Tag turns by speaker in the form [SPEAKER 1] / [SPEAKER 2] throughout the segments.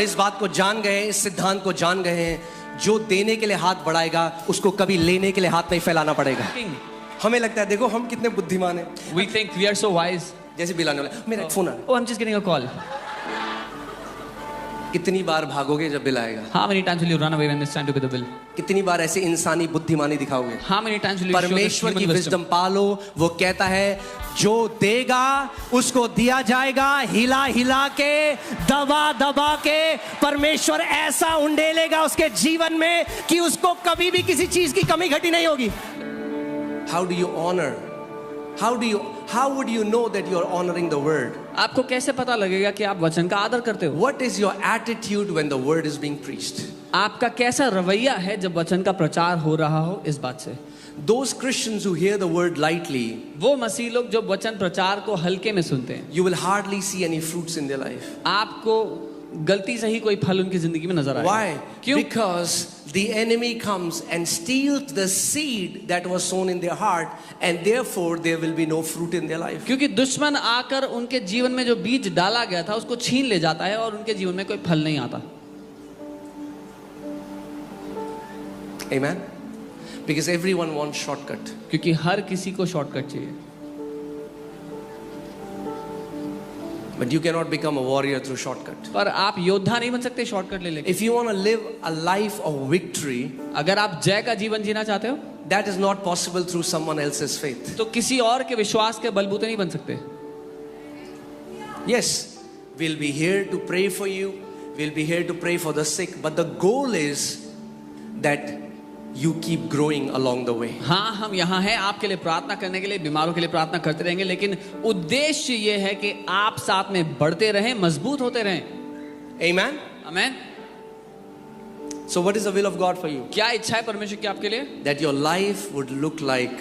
[SPEAKER 1] और इस बात को जान गए, इस सिद्धांत को जान गए हैं, जो देने के लिए हाथ बढ़ाएगा उसको कभी लेने के लिए हाथ नहीं फैलाना पड़ेगा। हमें लगता है देखो हम कितने बुद्धिमान हैं।
[SPEAKER 2] We think we are so wise.
[SPEAKER 1] जैसे बिल आने वाला, मेरा फोन आ रहा है।
[SPEAKER 2] Oh, I'm just getting a call.
[SPEAKER 1] कितनी बार भागोगे जब बिल आएगा?
[SPEAKER 2] How many times will you run away when it's time to pay the bill?
[SPEAKER 1] कितनी बार ऐसे इंसानी बुद्धिमानी दिखाओगे?
[SPEAKER 2] How many times will you show this
[SPEAKER 1] परमेश्वर की
[SPEAKER 2] human
[SPEAKER 1] विजडम
[SPEAKER 2] wisdom?
[SPEAKER 1] पालो। वो कहता है जो देगा उसको दिया जाएगा, हिला हिला के, दबा दबा के। परमेश्वर ऐसा उंडेलेगा उसके जीवन में कि उसको कभी भी किसी चीज की कमी घटी नहीं होगी। How do you honor? How would you know that you are honoring the word?
[SPEAKER 2] आपको कैसे पता लगेगा कि आप वचन का आदर करते हो?
[SPEAKER 1] What is your attitude when the word is being preached?
[SPEAKER 2] आपका कैसा रवैया है जब वचन का प्रचार हो रहा हो? इस बात से
[SPEAKER 1] Those Christians who hear the word lightly,
[SPEAKER 2] वो मसीह लोग जो वचन प्रचार को हल्के में सुनते हैं,
[SPEAKER 1] you will hardly see any fruits in their life.
[SPEAKER 2] आपको गलती से ही कोई फल उनकी जिंदगी में नजर आएगा।
[SPEAKER 1] Why?
[SPEAKER 2] क्यों?
[SPEAKER 1] Because the enemy comes and steals the seed that was sown in their heart, and therefore there will be no fruit in their life.
[SPEAKER 2] क्योंकि दुश्मन आकर उनके जीवन में जो बीज डाला गया था उसको छीन ले जाता है और उनके जीवन में कोई फल नहीं आता।
[SPEAKER 1] Amen? Because everyone wants shortcut.
[SPEAKER 2] क्योंकि हर किसी को शॉर्टकट चाहिए।
[SPEAKER 1] But you cannot become a warrior through shortcut.
[SPEAKER 2] पर आप योद्धा नहीं बन सकते शॉर्टकट ले लेके।
[SPEAKER 1] If you want to live a life of victory,
[SPEAKER 2] अगर आप जय का जीवन जीना चाहते हो,
[SPEAKER 1] that is not possible through someone else's faith.
[SPEAKER 2] तो किसी और के विश्वास के बलबूते नहीं बन सकते।
[SPEAKER 1] Yes, we'll be here to pray for you. We'll be here to pray for the sick. But the goal is that you keep growing along the way.
[SPEAKER 2] हाँ, हम यहाँ हैं आपके लिए प्रार्थना करने के लिए, बीमारों के लिए प्रार्थना करते रहेंगे, लेकिन उद्देश्य ये है कि आप साथ में बढ़ते रहें, मजबूत होते रहें।
[SPEAKER 1] Amen?
[SPEAKER 2] आमीन।
[SPEAKER 1] So what is the will of God for you?
[SPEAKER 2] क्या इच्छा है परमेश्वर की आपके लिए?
[SPEAKER 1] That your life would look like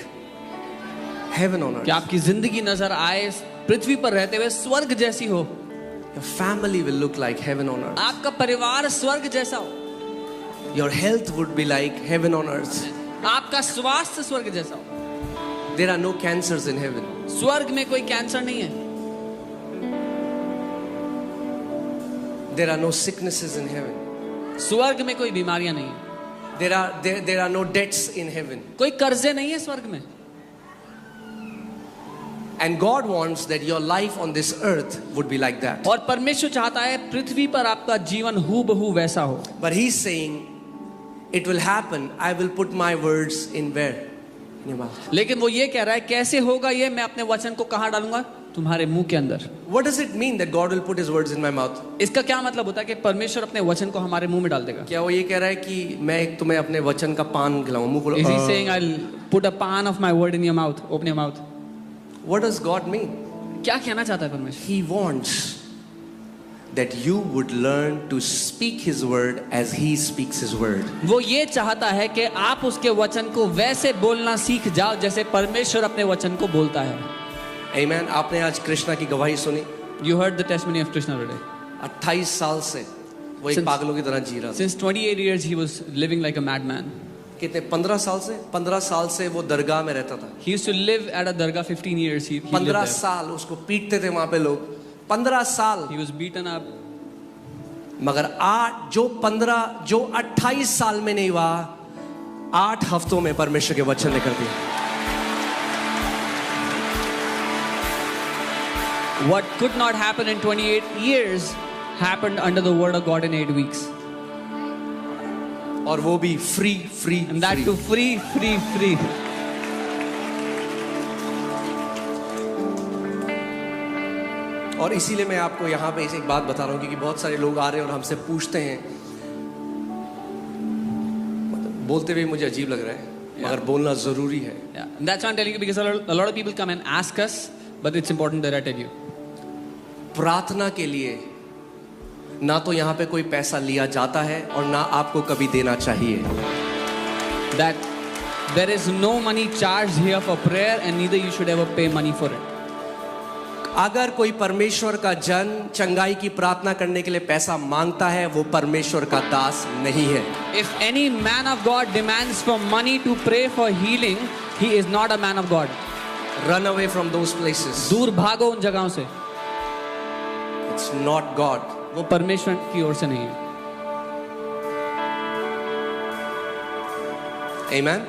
[SPEAKER 1] heaven on
[SPEAKER 2] कि
[SPEAKER 1] earth.
[SPEAKER 2] आपकी जिंदगी नजर आए पृथ्वी पर रहते हुए स्वर्ग जैसी हो।
[SPEAKER 1] Your family will look like heaven on earth.
[SPEAKER 2] आपका परिवार स्वर्ग जैसा हो।
[SPEAKER 1] Your health would be like heaven on earth.
[SPEAKER 2] आपका स्वास्थ्य स्वर्ग जैसा हो।
[SPEAKER 1] There are no cancers in heaven.
[SPEAKER 2] स्वर्ग में कोई कैंसर नहीं है।
[SPEAKER 1] There are no sicknesses in heaven.
[SPEAKER 2] स्वर्ग में कोई बीमारियां नहीं है।
[SPEAKER 1] There are no debts in heaven.
[SPEAKER 2] कोई कर्जे नहीं है स्वर्ग में।
[SPEAKER 1] And God wants that your life on this earth would be like that.
[SPEAKER 2] और परमेश्वर चाहता है पृथ्वी पर आपका जीवन हूबहू वैसा हो।
[SPEAKER 1] But He's saying, it will happen. I will put my words in where? In your mouth.
[SPEAKER 2] लेकिन वो ये कह रहा है कैसे होगा ये, मैं अपने वचन को कहाँ डालूंगा? तुम्हारे मुंह के अंदर।
[SPEAKER 1] What does it mean that God will put His words in my mouth?
[SPEAKER 2] इसका क्या मतलब होता है कि परमेश्वर अपने वचन को हमारे मुंह में डाल देगा?
[SPEAKER 1] क्या वो ये कह रहा है कि मैं तुम्हें अपने वचन का पान खिलाऊं, मुंह खोलो?
[SPEAKER 2] Is he saying I'll put a pan of my word in your mouth? Open your mouth.
[SPEAKER 1] What does God mean?
[SPEAKER 2] क्या कहना चाहता है परमेश्वर?
[SPEAKER 1] He wants that you would learn to speak His word as He speaks His word.
[SPEAKER 2] वो ये चाहता है कि आप उसके वचन को वैसे बोलना सीख जाओ जैसे परमेश्वर अपने वचन को बोलता है।
[SPEAKER 1] Amen. आपने आज कृष्णा की गवाही सुनी।
[SPEAKER 2] You heard the testimony of Krishna today.
[SPEAKER 1] 28 साल से वो एक पागलों की तरह जी रहा था।
[SPEAKER 2] Since 28 years he was living like a madman.
[SPEAKER 1] कितने 15 साल से 15 साल से वो दरगाह में रहता था।
[SPEAKER 2] He used to live at a dargah 15 years. He lived
[SPEAKER 1] 15
[SPEAKER 2] there.
[SPEAKER 1] साल उसको पीटते थे वहां पे लोग। 15 साल।
[SPEAKER 2] He was beaten up.
[SPEAKER 1] मगर जो 28 साल में नहीं हुआ, 8 हफ्तों में परमेश्वर के वचन ने कर दिया।
[SPEAKER 2] What could not happen in 28 years happened under the word of God in 8 weeks.
[SPEAKER 1] और वो भी free.
[SPEAKER 2] And that too free.
[SPEAKER 1] और इसीलिए मैं आपको यहाँ पे एक बात बता रहा हूँ, क्योंकि बहुत सारे लोग आ रहे हैं और हमसे पूछते हैं, मतलब बोलते हुए मुझे अजीब लग रहा है, मगर बोलना जरूरी है।
[SPEAKER 2] Yeah. And that's why I'm telling you, because a lot of people come and ask us, but it's important that I tell you.
[SPEAKER 1] प्रार्थना के लिए ना तो यहाँ पे कोई पैसा लिया जाता है और ना आपको कभी देना चाहिए।
[SPEAKER 2] That there is no money charged here for prayer and neither you should ever pay money for it.
[SPEAKER 1] अगर कोई परमेश्वर का जन चंगाई की प्रार्थना करने के लिए पैसा मांगता है, वो परमेश्वर का दास नहीं है।
[SPEAKER 2] If any man of God demands for money to pray for healing, he is not a man of God.
[SPEAKER 1] Run away from those places.
[SPEAKER 2] दूर भागो उन जगहों से।
[SPEAKER 1] It's not God.
[SPEAKER 2] वो परमेश्वर की ओर से नहीं है।
[SPEAKER 1] आमीन।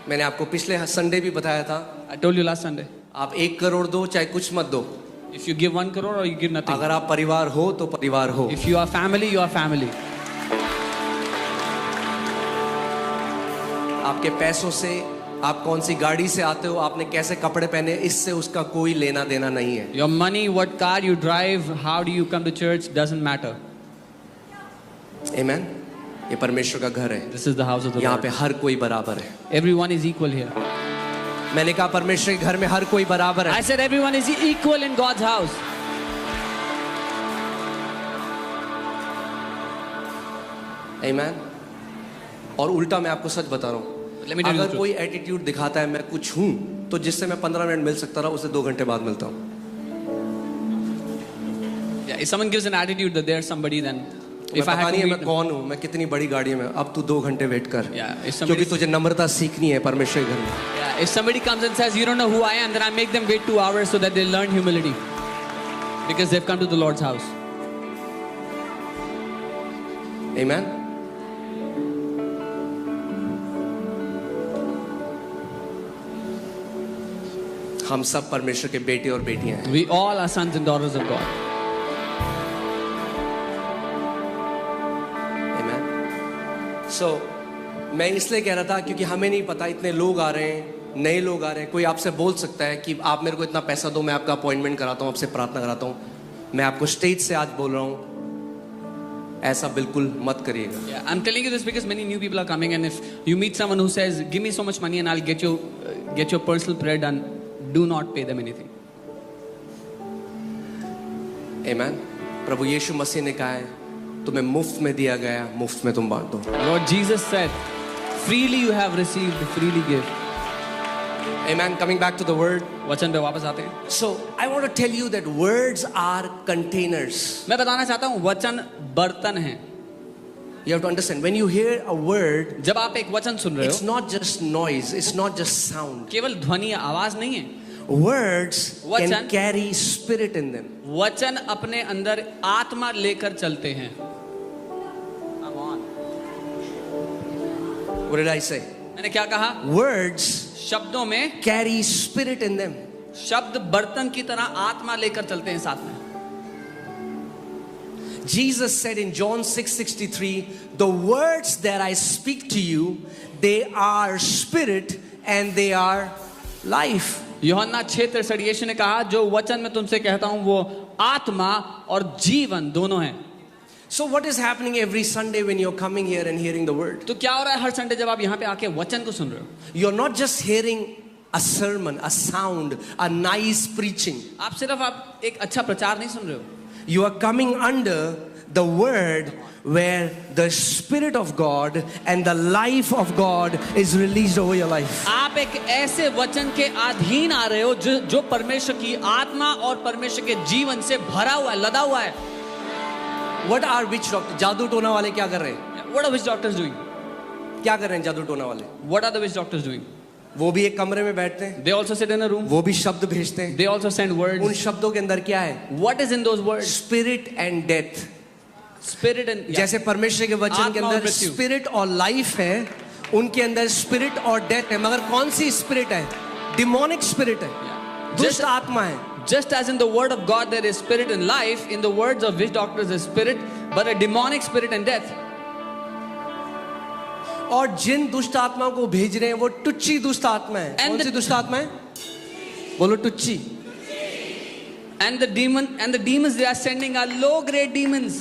[SPEAKER 1] मैंने आपको पिछले संडे भी बताया था,
[SPEAKER 2] I told you last Sunday,
[SPEAKER 1] आप 1 करोड़ दो चाहे कुछ मत दो,
[SPEAKER 2] if you give 1 crore or you give nothing,
[SPEAKER 1] अगर आप परिवार हो तो परिवार हो।
[SPEAKER 2] if you are family, you are family.
[SPEAKER 1] आपके पैसों से, आप कौन सी गाड़ी से आते हो, आपने कैसे कपड़े पहने, इससे उसका कोई लेना देना नहीं है।
[SPEAKER 2] Your money, what car you drive, how do you come to church, doesn't matter.
[SPEAKER 1] आमीन। ये परमेश्वर का घर है,
[SPEAKER 2] This is the house of the
[SPEAKER 1] यहाँ
[SPEAKER 2] Lord.
[SPEAKER 1] पे हर कोई बराबर है।
[SPEAKER 2] Everyone is equal here.
[SPEAKER 1] मैंने कहा परमेश्वर के घर में हर कोई बराबर है।
[SPEAKER 2] I said everyone is equal in God's house.
[SPEAKER 1] आमीन। और उल्टा मैं आपको सच बता रहा हूँ,
[SPEAKER 2] Let me tell you the
[SPEAKER 1] अगर
[SPEAKER 2] truth.
[SPEAKER 1] कोई एटीट्यूड दिखाता है मैं कुछ हूँ, तो जिससे मैं 15 मिनट मिल सकता रहा उसे 2 घंटे बाद मिलता हूँ।
[SPEAKER 2] Yeah, if someone gives an attitude that there's somebody, then
[SPEAKER 1] मैं
[SPEAKER 2] if I
[SPEAKER 1] पता
[SPEAKER 2] have
[SPEAKER 1] नहीं
[SPEAKER 2] to
[SPEAKER 1] है
[SPEAKER 2] meet
[SPEAKER 1] मैं
[SPEAKER 2] them,
[SPEAKER 1] कौन हूँ, मैं कितनी बड़ी गाड़ी में, अब तू 2 घंटे वेट कर,
[SPEAKER 2] yeah, if
[SPEAKER 1] क्योंकि
[SPEAKER 2] somebody,
[SPEAKER 1] तुझे नम्रता सीखनी है परमेश्वर के घर में।
[SPEAKER 2] yeah, if somebody comes and says you don't know who I am, then I make them wait 2 hours so that they learn humility, because they've come to the Lord's house.
[SPEAKER 1] आमीन। हम सब परमेश्वर के बेटे और बेटियां हैं।
[SPEAKER 2] We all are sons and daughters of God.
[SPEAKER 1] आमीन। सो मैं इसलिए कह रहा था क्योंकि हमें नहीं पता, इतने लोग आ रहे हैं, नए लोग आ रहे हैं। कोई आपसे बोल सकता है कि आप मेरे को इतना पैसा दो, मैं आपका अपॉइंटमेंट कराता हूँ, आपसे प्रार्थना कराता हूँ। मैं आपको स्टेज से आज बोल रहा हूँ, ऐसा बिल्कुल मत करिएगा।
[SPEAKER 2] Yeah, I'm telling you this because many new people are coming, and if you meet someone who says, "Give me so much money and I'll get your personal prayer done," do not pay them anything.
[SPEAKER 1] आमीन। प्रभु यीशु मसीह ने कहा है तुम्हें मुफ्त में दिया गया, मुफ्त में तुम बांट दो।
[SPEAKER 2] Lord Jesus said, "Freely you have received, freely give."
[SPEAKER 1] Amen. Coming back to the word.
[SPEAKER 2] वचन पे वापस आते हैं।
[SPEAKER 1] So I want to tell you that words are containers.
[SPEAKER 2] मैं बताना चाहता हूँ वचन बर्तन है।
[SPEAKER 1] You have to understand, when you hear a word,
[SPEAKER 2] जब आप एक वचन सुन रहे
[SPEAKER 1] it's
[SPEAKER 2] हो,
[SPEAKER 1] not just noise, it's not just sound.
[SPEAKER 2] केवल ध्वनि या आवाज नहीं है।
[SPEAKER 1] Words can
[SPEAKER 2] वचन-
[SPEAKER 1] carry spirit in them.
[SPEAKER 2] वचन अपने अंदर आत्मा लेकर चलते हैं। Come on.
[SPEAKER 1] What did I say?
[SPEAKER 2] मैंने क्या कहा?
[SPEAKER 1] Words
[SPEAKER 2] शब्दों में,
[SPEAKER 1] carry spirit in them.
[SPEAKER 2] शब्द बर्तन की तरह आत्मा लेकर चलते हैं साथ में।
[SPEAKER 1] Jesus said in John 6:63, the words that I speak to you, they are spirit and they are life.
[SPEAKER 2] यूहन्ना 6:63 यीशु ने कहा, जो वचन मैं तुमसे कहता हूं वो आत्मा और जीवन दोनों हैं।
[SPEAKER 1] So what is happening every Sunday when you're coming here and hearing the word?
[SPEAKER 2] तो क्या हो रहा है हर संडे जब आप यहाँ पे आके वचन को सुन रहे हो?
[SPEAKER 1] You're not just hearing a sermon, a sound, a nice preaching.
[SPEAKER 2] आप सिर्फ एक अच्छा प्रचार नहीं सुन रहे हो।
[SPEAKER 1] You are coming under the word where the spirit of God and the life of God is released over your life.
[SPEAKER 2] आप एक ऐसे वचन के अधीन आ रहे हो जो परमेश्वर की आत्मा और परमेश्वर के जीवन से भरा हुआ है, लदा हुआ है।
[SPEAKER 1] What are witch doctors? जादू टोना वाले क्या कर रहे हैं?
[SPEAKER 2] What are witch doctors doing?
[SPEAKER 1] क्या कर रहे हैं जादू टोना वाले?
[SPEAKER 2] What are the witch doctors doing?
[SPEAKER 1] वो भी एक कमरे में बैठते हैं,
[SPEAKER 2] They also sit in a room.
[SPEAKER 1] वो भी शब्द भेजते हैं।
[SPEAKER 2] They also send
[SPEAKER 1] उन
[SPEAKER 2] words.
[SPEAKER 1] शब्दों के अंदर क्या है?
[SPEAKER 2] What is in those words?
[SPEAKER 1] Spirit and death.
[SPEAKER 2] Spirit and
[SPEAKER 1] जैसे परमेश्वर के वचन के
[SPEAKER 2] आत्मा और
[SPEAKER 1] अंदर
[SPEAKER 2] मृत्यु।
[SPEAKER 1] स्पिरिट और लाइफ है, उनके अंदर स्पिरिट और डेथ है। मगर कौन सी स्पिरिट है? डिमोनिक स्पिरिट है, दुष्ट आत्मा है।
[SPEAKER 2] Just as in the word of God there is spirit and life, in the words of witch doctors is spirit, but a demonic spirit and death.
[SPEAKER 1] और जिन दुष्ट आत्माओं को भेज रहे हैं वो टुच्ची दुष्ट आत्मा है।
[SPEAKER 2] And
[SPEAKER 1] कौन सी
[SPEAKER 2] the-
[SPEAKER 1] दुष्ट आत्मा है? बोलो टुच्ची।
[SPEAKER 2] And the demons they are sending are low grade demons.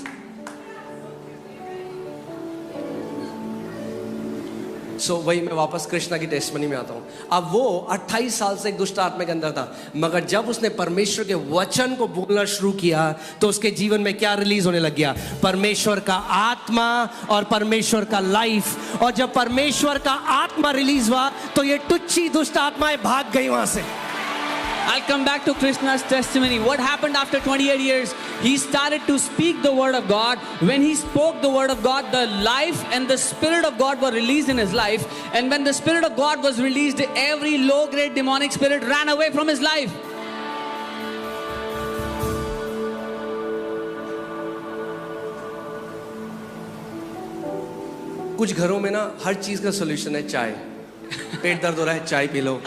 [SPEAKER 1] सो वही मैं वापस कृष्णा की टेस्टमनी में आता हूँ। अब वो 28 साल से एक दुष्ट आत्मा के अंदर था, मगर जब उसने परमेश्वर के वचन को बोलना शुरू किया तो उसके जीवन में क्या रिलीज होने लग गया? परमेश्वर का आत्मा और परमेश्वर का लाइफ। और जब परमेश्वर का आत्मा रिलीज हुआ तो ये टुच्ची दुष्ट आत्माएं भाग गई वहां से।
[SPEAKER 2] I'll come back to Krishna's testimony. What happened after 28 years? He started to speak the word of God. When he spoke the word of God, the life and the spirit of God were released in his life. And when the spirit of God was released, every low-grade demonic spirit ran away from his life.
[SPEAKER 1] कुछ घरों में ना हर चीज का solution है चाय। पेट दर्द हो रहा है, चाय पी लो।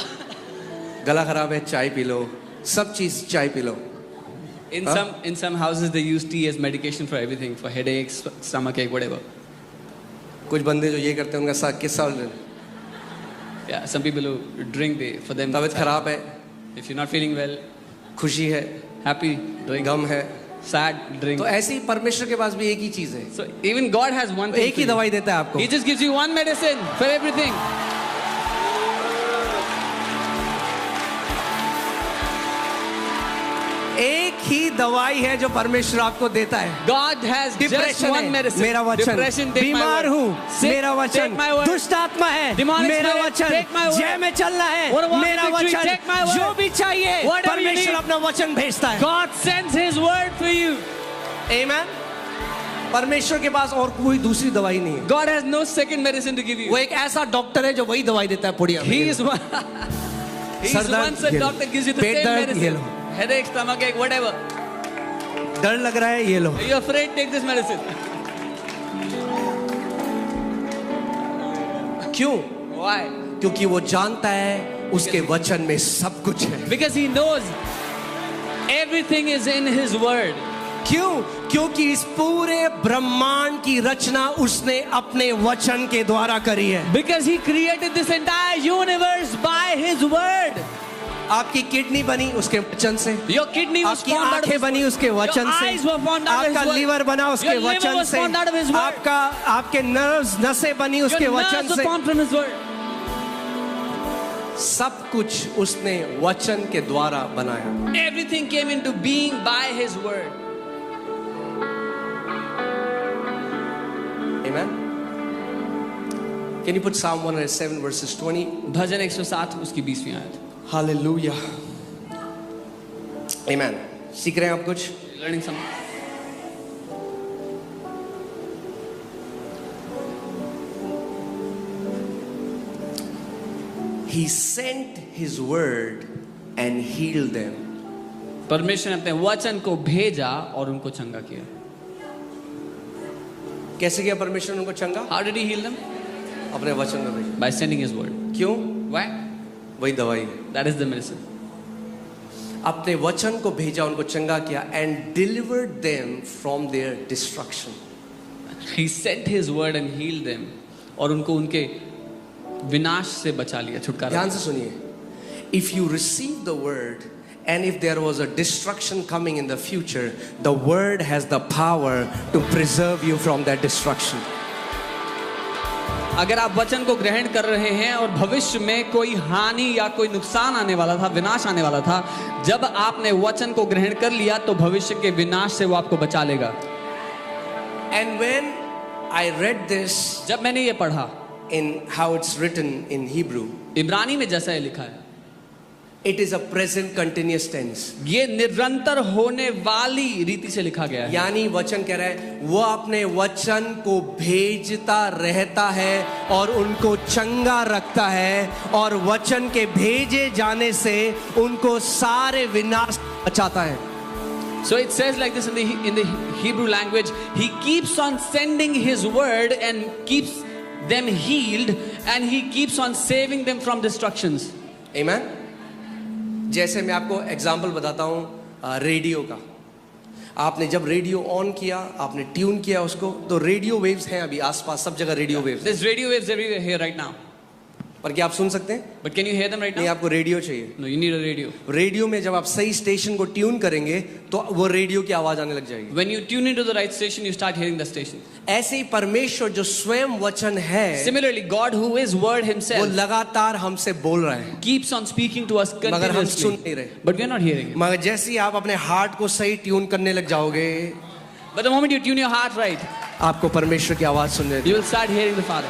[SPEAKER 1] गला खराब है, चाय पी लो। सब चीज चाय P low.
[SPEAKER 2] In some houses they use tea as medication for everything, for headaches, stomachache, whatever.
[SPEAKER 1] कुछ बंदे जो ये करते हैं उनका साथ किस्सा।
[SPEAKER 2] Yeah, some people who drink, for them.
[SPEAKER 1] तबीयत खराब है,
[SPEAKER 2] If you're not feeling well,
[SPEAKER 1] खुशी है,
[SPEAKER 2] happy, drink.
[SPEAKER 1] गम है,
[SPEAKER 2] Sad, drink.
[SPEAKER 1] तो ऐसे ही परमेश्वर के पास भी एक ही चीज है।
[SPEAKER 2] So even God has one thing.
[SPEAKER 1] एक ही दवाई देता है आपको।
[SPEAKER 2] He just gives you one medicine for everything.
[SPEAKER 1] एक ही दवाई है जो परमेश्वर आपको देता है।
[SPEAKER 2] God has just
[SPEAKER 1] depression
[SPEAKER 2] one
[SPEAKER 1] है,
[SPEAKER 2] medicine.
[SPEAKER 1] मेरा वचन।
[SPEAKER 2] Depression, take my
[SPEAKER 1] बीमार
[SPEAKER 2] word.
[SPEAKER 1] हूँ,
[SPEAKER 2] Sick,
[SPEAKER 1] मेरा वचन।
[SPEAKER 2] take my word.
[SPEAKER 1] दुष्ट आत्मा है,
[SPEAKER 2] Demonic
[SPEAKER 1] मेरा
[SPEAKER 2] spirit,
[SPEAKER 1] वचन।
[SPEAKER 2] take my word.
[SPEAKER 1] जय में चलना है,
[SPEAKER 2] What about
[SPEAKER 1] मेरा
[SPEAKER 2] victory?
[SPEAKER 1] वचन।
[SPEAKER 2] Take my word.
[SPEAKER 1] जो भी चाहिए
[SPEAKER 2] Whatever you
[SPEAKER 1] परमेश्वर
[SPEAKER 2] need.
[SPEAKER 1] अपना वचन भेजता है।
[SPEAKER 2] God sends His word for you.
[SPEAKER 1] Amen? परमेश्वर के पास और कोई दूसरी दवाई नहीं है।
[SPEAKER 2] God has no second medicine to give you.
[SPEAKER 1] वो एक ऐसा डॉक्टर है जो वही दवाई देता है पुड़िया।
[SPEAKER 2] He is one. He is
[SPEAKER 1] sir दर्द,
[SPEAKER 2] one such
[SPEAKER 1] ये लो।
[SPEAKER 2] doctor gives you the
[SPEAKER 1] pet
[SPEAKER 2] same
[SPEAKER 1] दर्द, ये
[SPEAKER 2] medicine.
[SPEAKER 1] लो।
[SPEAKER 2] Headache, stomachache, whatever.
[SPEAKER 1] डर लग रहा है, ये लो।
[SPEAKER 2] Are you afraid? Take this medicine.
[SPEAKER 1] क्यों?
[SPEAKER 2] Why?
[SPEAKER 1] क्योंकि वो जानता है उसके वचन में सब कुछ है।
[SPEAKER 2] Because he knows everything is in His word.
[SPEAKER 1] क्यों? क्योंकि इस पूरे ब्रह्मांड की रचना उसने अपने वचन के द्वारा करी है।
[SPEAKER 2] Because He created this entire universe by His word.
[SPEAKER 1] आपकी किडनी बनी उसके वचन से,
[SPEAKER 2] Your kidney was
[SPEAKER 1] आपकी
[SPEAKER 2] formed out of
[SPEAKER 1] आंखें
[SPEAKER 2] His
[SPEAKER 1] बनी उसके वचन
[SPEAKER 2] Your
[SPEAKER 1] से,
[SPEAKER 2] eyes were formed out of His
[SPEAKER 1] आपका
[SPEAKER 2] word.
[SPEAKER 1] लीवर बना उसके
[SPEAKER 2] Your liver
[SPEAKER 1] वचन
[SPEAKER 2] was
[SPEAKER 1] से,
[SPEAKER 2] formed out of His word.
[SPEAKER 1] आपके नर्व्स नसें बनी उसके
[SPEAKER 2] Your
[SPEAKER 1] वचन
[SPEAKER 2] nerves were
[SPEAKER 1] से।
[SPEAKER 2] formed from His word.
[SPEAKER 1] सब कुछ उसने वचन के द्वारा बनाया।
[SPEAKER 2] Everything came into being by His word.
[SPEAKER 1] Amen? Can you put Psalm 107 verses 20?
[SPEAKER 2] भजन 107 उसकी 20वीं आयत.
[SPEAKER 1] Hallelujah. Amen. सीख रहे हैं आप कुछ?
[SPEAKER 2] Learning something.
[SPEAKER 1] He sent His word and healed them.
[SPEAKER 2] परमेश्वर ने अपने वचन को भेजा और उनको चंगा किया.
[SPEAKER 1] कैसे किया परमेश्वर ने उनको चंगा?
[SPEAKER 2] How did He heal them?
[SPEAKER 1] अपने वचन में भेजा।
[SPEAKER 2] By sending His word.
[SPEAKER 1] क्यों?
[SPEAKER 2] Why?
[SPEAKER 1] वही दवाई है।
[SPEAKER 2] That is the medicine.
[SPEAKER 1] अपने वचन को भेजा, उनको चंगा किया and delivered them from their destruction.
[SPEAKER 2] He sent His word and healed them. और उनको उनके विनाश से बचा लिया, छुटकारा.
[SPEAKER 1] ध्यान से सुनिए. If you receive the word and if there was a destruction coming in the future, the word has the power to preserve you from that destruction.
[SPEAKER 2] अगर आप वचन को ग्रहण कर रहे हैं और भविष्य में कोई हानि या कोई नुकसान आने वाला था, विनाश आने वाला था, जब आपने वचन को ग्रहण कर लिया तो भविष्य के विनाश से वो आपको बचा लेगा.
[SPEAKER 1] And when I read this
[SPEAKER 2] जब मैंने ये पढ़ा
[SPEAKER 1] in how it's written in Hebrew,
[SPEAKER 2] इब्रानी में जैसा ये लिखा है,
[SPEAKER 1] it is a present continuous tense.
[SPEAKER 2] ये निरंतर होने वाली रीति से लिखा गया है.
[SPEAKER 1] यानी वचन कह रहा है वो अपने वचन को भेजता रहता है और उनको चंगा रखता है और वचन के भेजे जाने से उनको सारे विनाश बचाता है.
[SPEAKER 2] So it says like this in the Hebrew language, He keeps on sending His word and keeps them healed and He keeps on saving them from destructions.
[SPEAKER 1] Amen? जैसे मैं आपको एग्जाम्पल बताता हूँ रेडियो का. आपने जब रेडियो ऑन किया, आपने ट्यून किया उसको, तो रेडियो वेव्स हैं अभी आसपास सब जगह radio waves.
[SPEAKER 2] There's radio waves everywhere here right now.
[SPEAKER 1] पर क्या आप सुन सकते हैं?
[SPEAKER 2] But can you hear them right
[SPEAKER 1] नहीं,
[SPEAKER 2] now?
[SPEAKER 1] आपको रेडियो चाहिए.
[SPEAKER 2] No, you need a radio.
[SPEAKER 1] Radio में जब आप सही स्टेशन को ट्यून करेंगे तो वो रेडियो की आवाज आने लग जाएगी.
[SPEAKER 2] When you tune into the right station, you start hearing the station.
[SPEAKER 1] ऐसे ही परमेश्वर जो स्वयं वचन है,
[SPEAKER 2] Similarly, God who is word
[SPEAKER 1] वो
[SPEAKER 2] Himself
[SPEAKER 1] लगातार हमसे बोल रहा है,
[SPEAKER 2] keeps on speaking to us
[SPEAKER 1] मगर हम सुन
[SPEAKER 2] continuously.
[SPEAKER 1] नहीं रहे.
[SPEAKER 2] But we are not hearing it.
[SPEAKER 1] मगर जैसे ही आप अपने हार्ट को सही ट्यून करने लग जाओगे,
[SPEAKER 2] But the moment you tune your heart right,
[SPEAKER 1] आपको परमेश्वर की आवाज सुनने
[SPEAKER 2] you will start hearing the Father.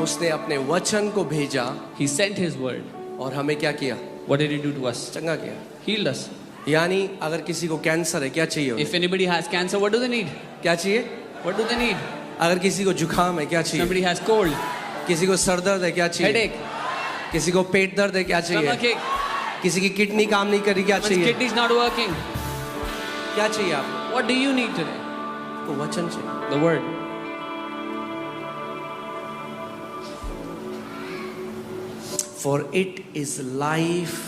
[SPEAKER 1] उसने अपने वचन को भेजा
[SPEAKER 2] He sent His word.
[SPEAKER 1] और हमें क्या किया?
[SPEAKER 2] What did He do to us?
[SPEAKER 1] चंगा किया.
[SPEAKER 2] Healed us.
[SPEAKER 1] यानी अगर किसी को कैंसर है क्या चाहिए उन्हें?
[SPEAKER 2] If anybody has cancer, what do they need?
[SPEAKER 1] क्या चाहिए?
[SPEAKER 2] What do they need?
[SPEAKER 1] अगर किसी को जुकाम है क्या चाहिए?
[SPEAKER 2] Somebody has cold,
[SPEAKER 1] किसी को सर दर्द है क्या चाहिए?
[SPEAKER 2] headache,
[SPEAKER 1] किसी को पेट दर्द है क्या चाहिए?
[SPEAKER 2] stomachache,
[SPEAKER 1] किसी की किडनी काम नहीं कर रही क्या
[SPEAKER 2] one's
[SPEAKER 1] चाहिए?
[SPEAKER 2] kidneys not working.
[SPEAKER 1] क्या चाहिए आपको?
[SPEAKER 2] What do you need today?
[SPEAKER 1] तो वचन चाहिए.
[SPEAKER 2] The word.
[SPEAKER 1] For it is life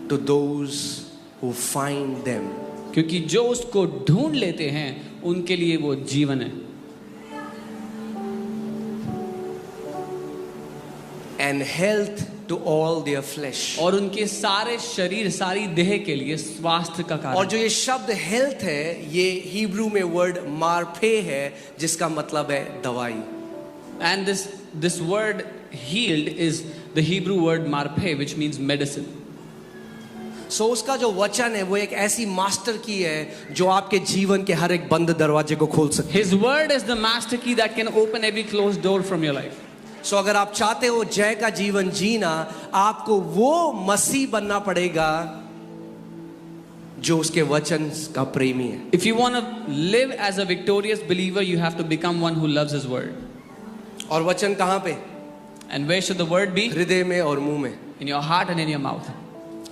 [SPEAKER 1] to those who find them.
[SPEAKER 2] क्योंकि जो उसको ढूंढ लेते हैं उनके लिए वो जीवन है.
[SPEAKER 1] And health to all their flesh.
[SPEAKER 2] और उनके सारे शरीर, सारी देह के लिए स्वास्थ्य का कारण.
[SPEAKER 1] और जो ये शब्द हेल्थ है, ये हिब्रू में वर्ड मार्फे है, जिसका मतलब है दवाई.
[SPEAKER 2] And this word healed is the Hebrew word marpe, which means medicine.
[SPEAKER 1] So उसका जो वचन है वो एक ऐसी मास्टर की है जो आपके जीवन के हर एक बंद दरवाजे को खोल सकती है.
[SPEAKER 2] His word is the master key that can open every closed door from your life.
[SPEAKER 1] So अगर आप चाहते हो जय का जीवन जीना, आपको वो मसीह बनना पड़ेगा जो उसके वचन का प्रेमी है.
[SPEAKER 2] If you want to live as a victorious believer, you have to become one who loves his word.
[SPEAKER 1] और वचन कहाँ पे?
[SPEAKER 2] And where should the word be?
[SPEAKER 1] हृदय में और मुंह में.
[SPEAKER 2] In your heart and in your mouth.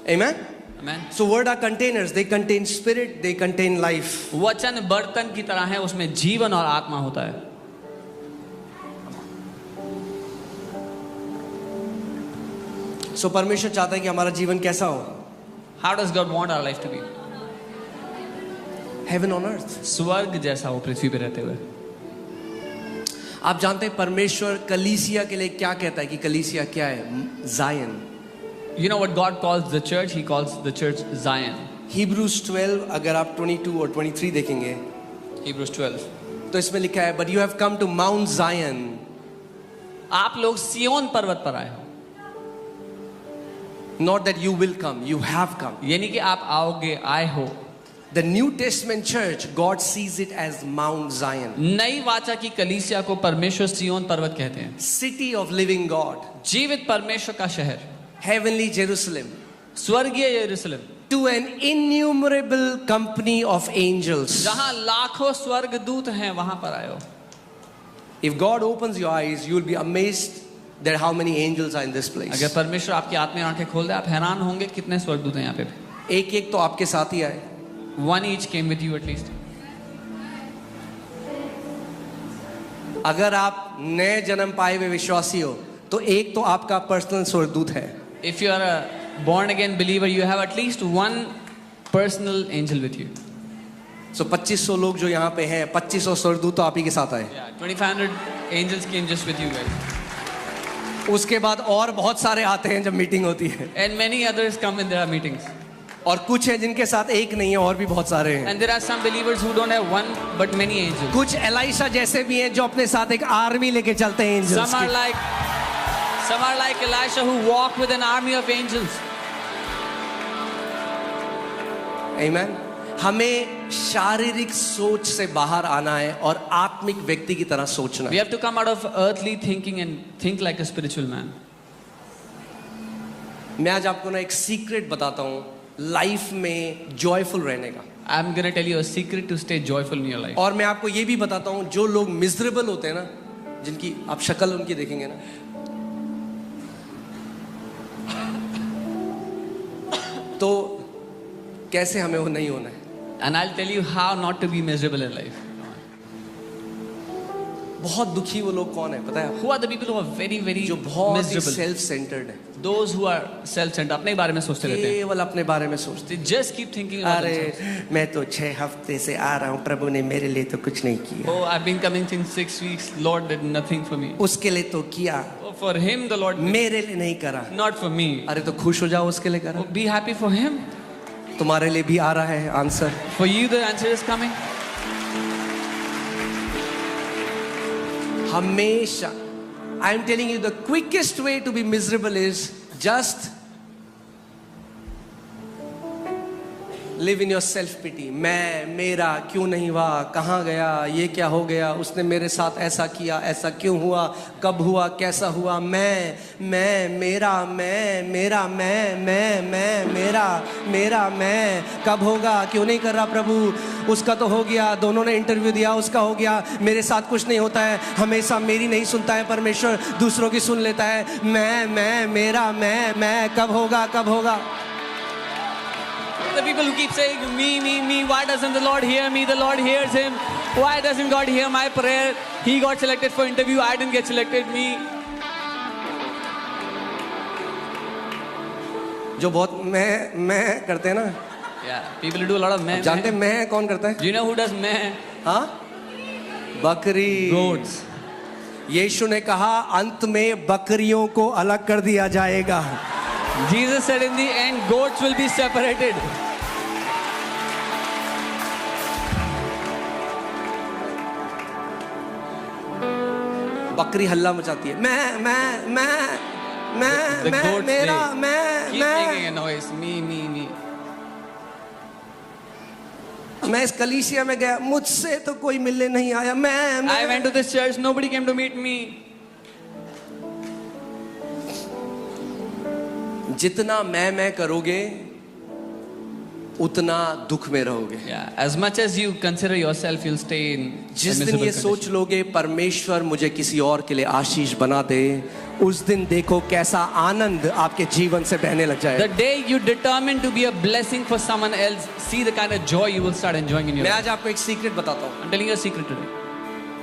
[SPEAKER 1] Amen.
[SPEAKER 2] Amen.
[SPEAKER 1] So word are containers. They contain spirit. They contain life.
[SPEAKER 2] वचन बर्तन की तरह है, उसमें जीवन और आत्मा होता है.
[SPEAKER 1] So परमेश्वर चाहता है कि हमारा जीवन कैसा हो?
[SPEAKER 2] How does God want our life to be?
[SPEAKER 1] Heaven on earth.
[SPEAKER 2] स्वर्ग जैसा हो पृथ्वी पे रहते हुए.
[SPEAKER 1] आप जानते हैं परमेश्वर कलीसिया के लिए क्या कहता है कि कलीसिया क्या है? Zion.
[SPEAKER 2] You know what God calls the church? He calls the church Zion.
[SPEAKER 1] Hebrews 12 अगर आप 22 और 23 देखेंगे,
[SPEAKER 2] Hebrews 12.
[SPEAKER 1] तो इसमें लिखा है, but you have come to Mount Zion.
[SPEAKER 2] आप लोग सियोन पर्वत पर आए हो.
[SPEAKER 1] Not that you will come, you have come.
[SPEAKER 2] यानी कि आप आओगे, आए हो.
[SPEAKER 1] The New Testament church, God sees it as Mount Zion.
[SPEAKER 2] नई वाचा की कलीसिया को परमेश्वर सियोन पर्वत कहते हैं.
[SPEAKER 1] City of living God.
[SPEAKER 2] जीवित परमेश्वर का शहर.
[SPEAKER 1] Heavenly Jerusalem.
[SPEAKER 2] स्वर्गीय यरूशलेम.
[SPEAKER 1] To an innumerable company of angels.
[SPEAKER 2] जहां लाखों स्वर्गदूत हैं, वहां पर आए हो.
[SPEAKER 1] If God opens your eyes, you will be amazed that how many angels are in this place.
[SPEAKER 2] अगर परमेश्वर आपकी आत्मीय आंखें खोल दे, आप हैरान होंगे कितने स्वर्गदूत हैं यहाँ पे.
[SPEAKER 1] एक एक तो आपके साथ ही आए.
[SPEAKER 2] One each came with you at least.
[SPEAKER 1] अगर आप नए जन्म पाए हुए विश्वासी हो, तो एक तो आपका पर्सनल स्वर्गदूत है.
[SPEAKER 2] If you are a born again believer, you have at least one personal angel with you.
[SPEAKER 1] So 2500 लोग जो यहाँ पे हैं, 2500 स्वर्गदूत तो आप ही के साथ आए.
[SPEAKER 2] Yeah, 2500 angels came just with you guys.
[SPEAKER 1] उसके बाद और बहुत सारे आते हैं जब मीटिंग होती है.
[SPEAKER 2] And many others come when there are meetings.
[SPEAKER 1] और कुछ हैं जिनके साथ एक नहीं है, और भी बहुत सारे हैं.
[SPEAKER 2] And there are some believers who don't have one but many angels.
[SPEAKER 1] कुछ एलाइशा जैसे भी हैं जो अपने साथ एक आर्मी लेके चलते हैं angels
[SPEAKER 2] Some are like Elisha who walk with an army of angels.
[SPEAKER 1] Amen. हमें शारीरिक सोच से बाहर आना है और आत्मिक व्यक्ति की तरह सोचना
[SPEAKER 2] We
[SPEAKER 1] है.
[SPEAKER 2] have to come out of earthly thinking and think like a spiritual man.
[SPEAKER 1] मैं आज आपको ना एक सीक्रेट बताता हूँ लाइफ में जॉयफुल रहने का.
[SPEAKER 2] I'm going to tell you a secret to stay joyful in your life.
[SPEAKER 1] और मैं आपको ये भी बताता हूँ, जो लोग मिजरेबल होते हैं ना, जिनकी आप शक्ल उनकी देखेंगे ना, तो कैसे हमें वो नहीं होना है.
[SPEAKER 2] And I'll tell you how not to be miserable in life.
[SPEAKER 1] बहुत दुखी वो लोग कौन है पता है?
[SPEAKER 2] Who are the people who are very, very
[SPEAKER 1] जो बहुत ही
[SPEAKER 2] miserable?
[SPEAKER 1] सेल्फ सेंटर्ड है.
[SPEAKER 2] Those who are self-centered, अपने बारे में सोचते रहते हैं.
[SPEAKER 1] केवल अपने बारे में सोचते.
[SPEAKER 2] They just keep thinking about themselves.
[SPEAKER 1] अरे मैं तो 6 हफ्ते से आ रहा हूँ, प्रभु ने मेरे लिए तो कुछ नहीं किया.
[SPEAKER 2] Oh, I've been coming since 6 weeks. Lord did nothing for me.
[SPEAKER 1] उसके लिए तो किया,
[SPEAKER 2] Oh, for him the Lord did,
[SPEAKER 1] मेरे लिए नहीं करा.
[SPEAKER 2] not for me.
[SPEAKER 1] अरे तो खुश हो जाओ, उसके लिए करा.
[SPEAKER 2] Oh, be happy for him.
[SPEAKER 1] तुम्हारे लिए भी आ रहा है answer.
[SPEAKER 2] For you the answer is coming.
[SPEAKER 1] हमेशा I am telling you the quickest way to be miserable is just live in your self pity. मैं, मेरा, क्यों नहीं हुआ, कहाँ गया, ये क्या हो गया, उसने मेरे साथ ऐसा किया, ऐसा क्यों हुआ, कब हुआ, कैसा हुआ. मैं, मेरा, मैं, मेरा, मैं, मेरा, मैं, कब होगा, क्यों नहीं कर रहा प्रभु, उसका तो हो गया, दोनों ने इंटरव्यू दिया, उसका हो गया, मेरे साथ कुछ नहीं होता है, हमेशा मेरी नहीं सुनता है परमेश्वर, दूसरों की सुन लेता है. मैं, मेरा, मैं, कब होगा, कब होगा.
[SPEAKER 2] The people who keep saying, me, why doesn't the Lord hear me? The Lord hears him. Why doesn't God hear my prayer? He got selected for interview, I didn't get selected, me.
[SPEAKER 1] जो बहुत मैं करते हैं ना,
[SPEAKER 2] Yeah, people who do a lot of meh.
[SPEAKER 1] जानते हैं मैं कौन करता है?
[SPEAKER 2] Do you know who does meh?
[SPEAKER 1] हाँ, बकरी.
[SPEAKER 2] Goats.
[SPEAKER 1] यीशु ने कहा अंत में बकरियों को अलग कर दिया जाएगा.
[SPEAKER 2] Jesus said in the end, goats will be separated.
[SPEAKER 1] बकरी हल्ला मचाती है, मैं
[SPEAKER 2] The goats,
[SPEAKER 1] मेरा
[SPEAKER 2] they keep making a
[SPEAKER 1] मैं
[SPEAKER 2] noise. Me.
[SPEAKER 1] मैं इस कलीसिया में गया, मुझसे तो कोई मिलने नहीं आया. मैं
[SPEAKER 2] I went to this church, nobody came to meet me.
[SPEAKER 1] जितना मैं करोगे उतना दुख में रहोगे.
[SPEAKER 2] Yeah, as much as you consider yourself, you'll stay in a
[SPEAKER 1] जिस दिन
[SPEAKER 2] miserable
[SPEAKER 1] ये सोच
[SPEAKER 2] condition.
[SPEAKER 1] लोगे परमेश्वर मुझे किसी और के लिए आशीष बना दे, उस दिन देखो कैसा आनंद आपके जीवन से बहने लग जाए.
[SPEAKER 2] The day you determine to be a blessing for someone else, see the kind of joy you will start enjoying in your
[SPEAKER 1] मैं
[SPEAKER 2] life.
[SPEAKER 1] आज आपको एक सीक्रेट बताता हूँ.
[SPEAKER 2] I'm telling you a secret today.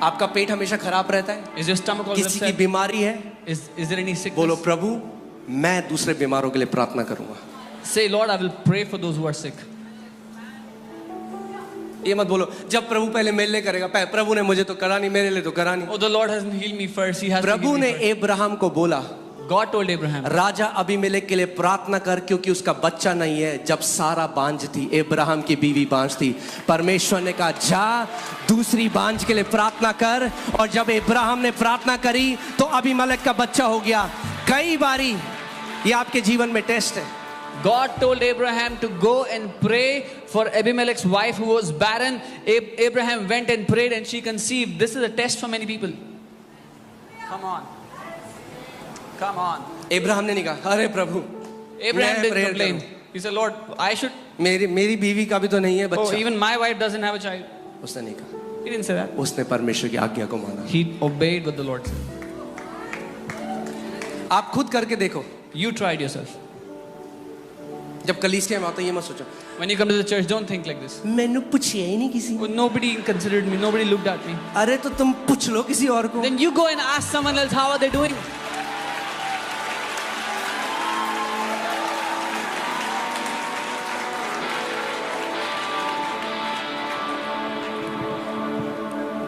[SPEAKER 1] आपका पेट हमेशा खराब रहता है,
[SPEAKER 2] Is your stomach always
[SPEAKER 1] किसी की
[SPEAKER 2] upset?
[SPEAKER 1] बीमारी है,
[SPEAKER 2] Is there any sickness?
[SPEAKER 1] बोलो प्रभु मैं दूसरे बीमारों के लिए प्रार्थना करूंगा.
[SPEAKER 2] Say, Lord, I will pray for those who are sick.
[SPEAKER 1] ये मत बोलो जब प्रभु पहले मेरे लिए करेगा, प्रभु ने मुझे तो करा नहीं, मेरे लिए तो करा नहीं.
[SPEAKER 2] Oh, the Lord hasn't healed me first. He has to
[SPEAKER 1] Prabhu
[SPEAKER 2] heal
[SPEAKER 1] ने
[SPEAKER 2] me first.
[SPEAKER 1] अब्राहम को बोला
[SPEAKER 2] God told Abraham,
[SPEAKER 1] राजा अबीमेलेक के लिए प्रार्थना कर क्योंकि उसका बच्चा नहीं है. जब सारा बांझ थी, अब्राहम की बीवी बांझ थी, परमेश्वर ने कहा जा दूसरी बांझ के लिए प्रार्थना कर. और जब अब्राहम ने प्रार्थना करी तो अबीमेलेक का बच्चा हो गया. कई बारी ये आपके जीवन में टेस्ट है.
[SPEAKER 2] God told Abraham to go and pray for Abimelech's wife who was barren. Abraham went and prayed and she conceived. This is a test for many people. Come on.
[SPEAKER 1] Abraham ने नहीं कहा अरे प्रभु
[SPEAKER 2] Abraham didn't complain. He said, Lord, I should.
[SPEAKER 1] मेरी बीवी का भी तो नहीं है
[SPEAKER 2] Oh,
[SPEAKER 1] बच्चा.
[SPEAKER 2] even my wife doesn't have a child.
[SPEAKER 1] उसने नहीं कहा.
[SPEAKER 2] He didn't say that.
[SPEAKER 1] उसने परमेश्वर की आज्ञा को माना.
[SPEAKER 2] He obeyed what the Lord said.
[SPEAKER 1] आप खुद करके देखो.
[SPEAKER 2] You tried yourself.
[SPEAKER 1] जब कलीसिया में आता ये मत सोचो
[SPEAKER 2] When you come to the church, don't think like this.
[SPEAKER 1] मैंने पूछिया ही नहीं किसी.
[SPEAKER 2] Oh, nobody considered me. Nobody looked at me.
[SPEAKER 1] अरे तो तुम पूछ लो किसी और को.
[SPEAKER 2] Then you go and ask someone else, how are they doing?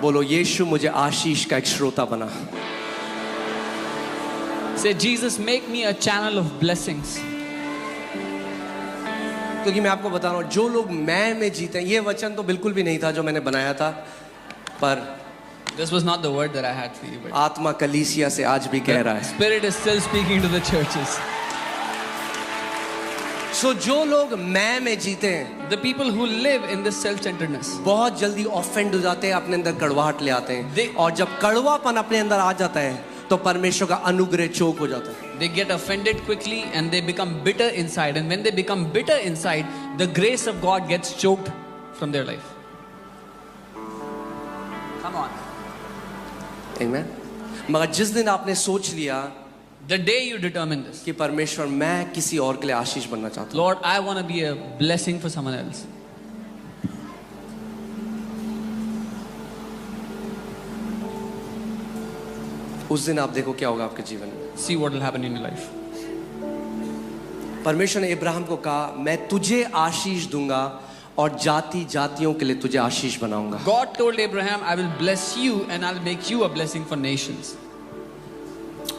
[SPEAKER 1] बोलो यीशु मुझे आशीष का एक श्रोता बना.
[SPEAKER 2] Say, Jesus, make me a channel of blessings.
[SPEAKER 1] क्योंकि मैं आपको बता रहा हूँ जो लोग मैं में जीते हैं, ये वचन तो बिल्कुल भी नहीं था जो मैंने बनाया था, पर
[SPEAKER 2] This was not the word that I had for you, but
[SPEAKER 1] आत्मा कलीसिया से आज भी कह रहा
[SPEAKER 2] the
[SPEAKER 1] है.
[SPEAKER 2] Spirit is still speaking to the churches.
[SPEAKER 1] सो जो लोग मैं में जीते हैं
[SPEAKER 2] The people who live in this self-centeredness,
[SPEAKER 1] बहुत जल्दी ऑफेंड हो जाते हैं, अपने अंदर कड़वाहट ले आते हैं. और जब कड़वापन अपने अंदर आ जाता है तो परमेश्वर का अनुग्रह चोक हो जाता है.
[SPEAKER 2] they get offended quickly and they become bitter inside. And when they become bitter inside, the grace of God gets choked from their life. Come on.
[SPEAKER 1] Amen. मगर जिस दिन आपने सोच लिया
[SPEAKER 2] The day you determine this,
[SPEAKER 1] कि परमेश्वर मैं किसी और के लिए आशीष बनना चाहता हूँ,
[SPEAKER 2] Lord, I want to be a blessing for someone else.
[SPEAKER 1] उस दिन आप देखो क्या होगा आपके जीवन में.
[SPEAKER 2] See what will happen in your life.
[SPEAKER 1] परमेश्वर ने इब्राहिम को कहा मैं तुझे आशीष दूंगा और जाति जातियों के लिए तुझे आशीष बनाऊंगा.
[SPEAKER 2] God told Abraham, I will bless you and I'll make you a blessing for nations.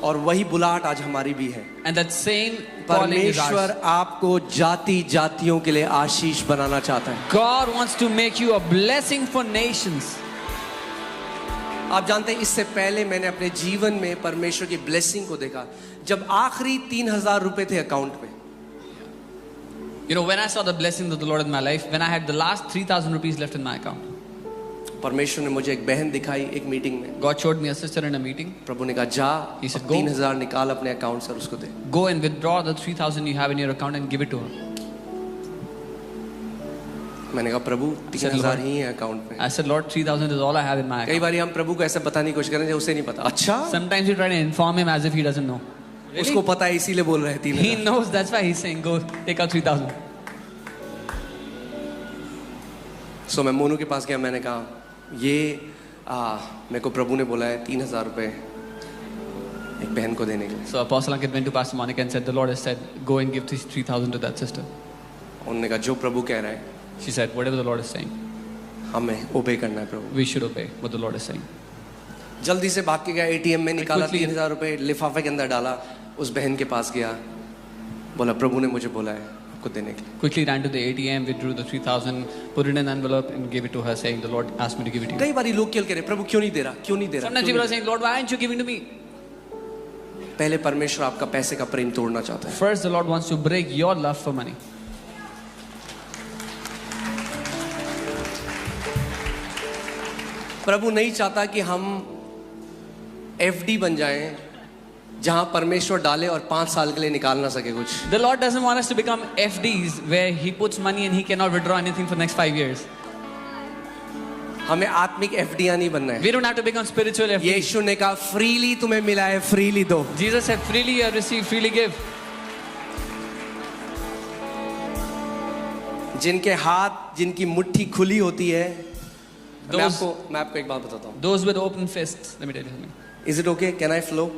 [SPEAKER 1] और वही बुलाहट आज हमारी भी है.
[SPEAKER 2] And that same calling is
[SPEAKER 1] परमेश्वर
[SPEAKER 2] ours.
[SPEAKER 1] आपको जाति जातियों के लिए आशीष बनाना चाहता है.
[SPEAKER 2] God wants to make you a blessing for nations.
[SPEAKER 1] आप जानते हैं इससे पहले मैंने अपने जीवन में परमेश्वर की ब्लेसिंग को देखा जब आखिरी 3,000 रुपए थे अकाउंट में.
[SPEAKER 2] You know, when I saw the blessings of the Lord in my life, when I had the last 3,000 rupees left in my account,
[SPEAKER 1] परमेश्वर ने मुझे एक बहन दिखाई एक मीटिंग में.
[SPEAKER 2] God showed me a sister in a meeting.
[SPEAKER 1] प्रभु ने कहा जा
[SPEAKER 2] He said,
[SPEAKER 1] 3,000 निकाल अपने अकाउंट से और उसको दे.
[SPEAKER 2] Go and withdraw the 3,000 you have in your account and give it to her.
[SPEAKER 1] मैंने कहा प्रभु 3,000 ही है अकाउंट में.
[SPEAKER 2] I said, Lord, 3,000 is all I have in my
[SPEAKER 1] कई
[SPEAKER 2] account.
[SPEAKER 1] बार हम प्रभु को ऐसा बताने की कोशिश करें जो उसे नहीं पता. अच्छा
[SPEAKER 2] Sometimes you try to inform him as if he doesn't know.
[SPEAKER 1] उसको पता है इसीलिए बोल रहे हैं
[SPEAKER 2] He
[SPEAKER 1] 3,000.
[SPEAKER 2] knows, that's why he's saying, go take out 3,000.
[SPEAKER 1] सो मैं मोनू के पास गया, मैंने कहा ये मेरे को प्रभु ने बोला है 3,000 रुपये एक बहन को देने के लिए.
[SPEAKER 2] So Apostle Ankit went to Pastor Monica and said, the Lord has said, go and give 3,000 to that sister.
[SPEAKER 1] उन्होंने कहा जो प्रभु कह रहा है
[SPEAKER 2] She said, whatever the Lord is saying,
[SPEAKER 1] हमें ओबे करना है प्रभु.
[SPEAKER 2] we should obey what the Lord is saying.
[SPEAKER 1] जल्दी से भाग के गया, ATM में निकाला,
[SPEAKER 2] quickly-
[SPEAKER 1] 3,000 रुपये लिफाफे के अंदर डाला, उस बहन के पास गया, बोला प्रभु ने मुझे बोला है आपको देने के लिए.
[SPEAKER 2] Quickly ran to the ATM, withdrew the 3,000, put it in an envelope and gave it to her saying, the Lord asked me to give it to you.
[SPEAKER 1] कई बार लोग केवल कह रहे प्रभु क्यों नहीं दे रहा, क्यों नहीं दे रहा.
[SPEAKER 2] Sometimes people are saying, Lord, why aren't you giving to me?
[SPEAKER 1] पहले परमेश्वर आपका पैसे का प्रेम तोड़ना चाहता है.
[SPEAKER 2] First, the Lord wants to break your love for money.
[SPEAKER 1] प्रभु नहीं चाहता कि हम FD बन जाएं जहां परमेश्वर डाले और 5 साल के लिए निकाल ना सके कुछ.
[SPEAKER 2] The Lord doesn't want us to become FDs where He puts money and He cannot withdraw anything for the next 5 years.
[SPEAKER 1] हमें आत्मिक FD नहीं बनना है.
[SPEAKER 2] We don't have to become spiritual FDs.
[SPEAKER 1] यीशु ने कहा फ्रीली तुम्हें मिला है, फ्रीली दो.
[SPEAKER 2] Jesus said, freely you have received, freely give.
[SPEAKER 1] जिनके हाथ, जिनकी मुट्ठी खुली होती है, मैं
[SPEAKER 2] Those-
[SPEAKER 1] आपको एक बात बताता हूँ.
[SPEAKER 2] Those with open fists, let me tell you something.
[SPEAKER 1] Is it okay? Can I flow?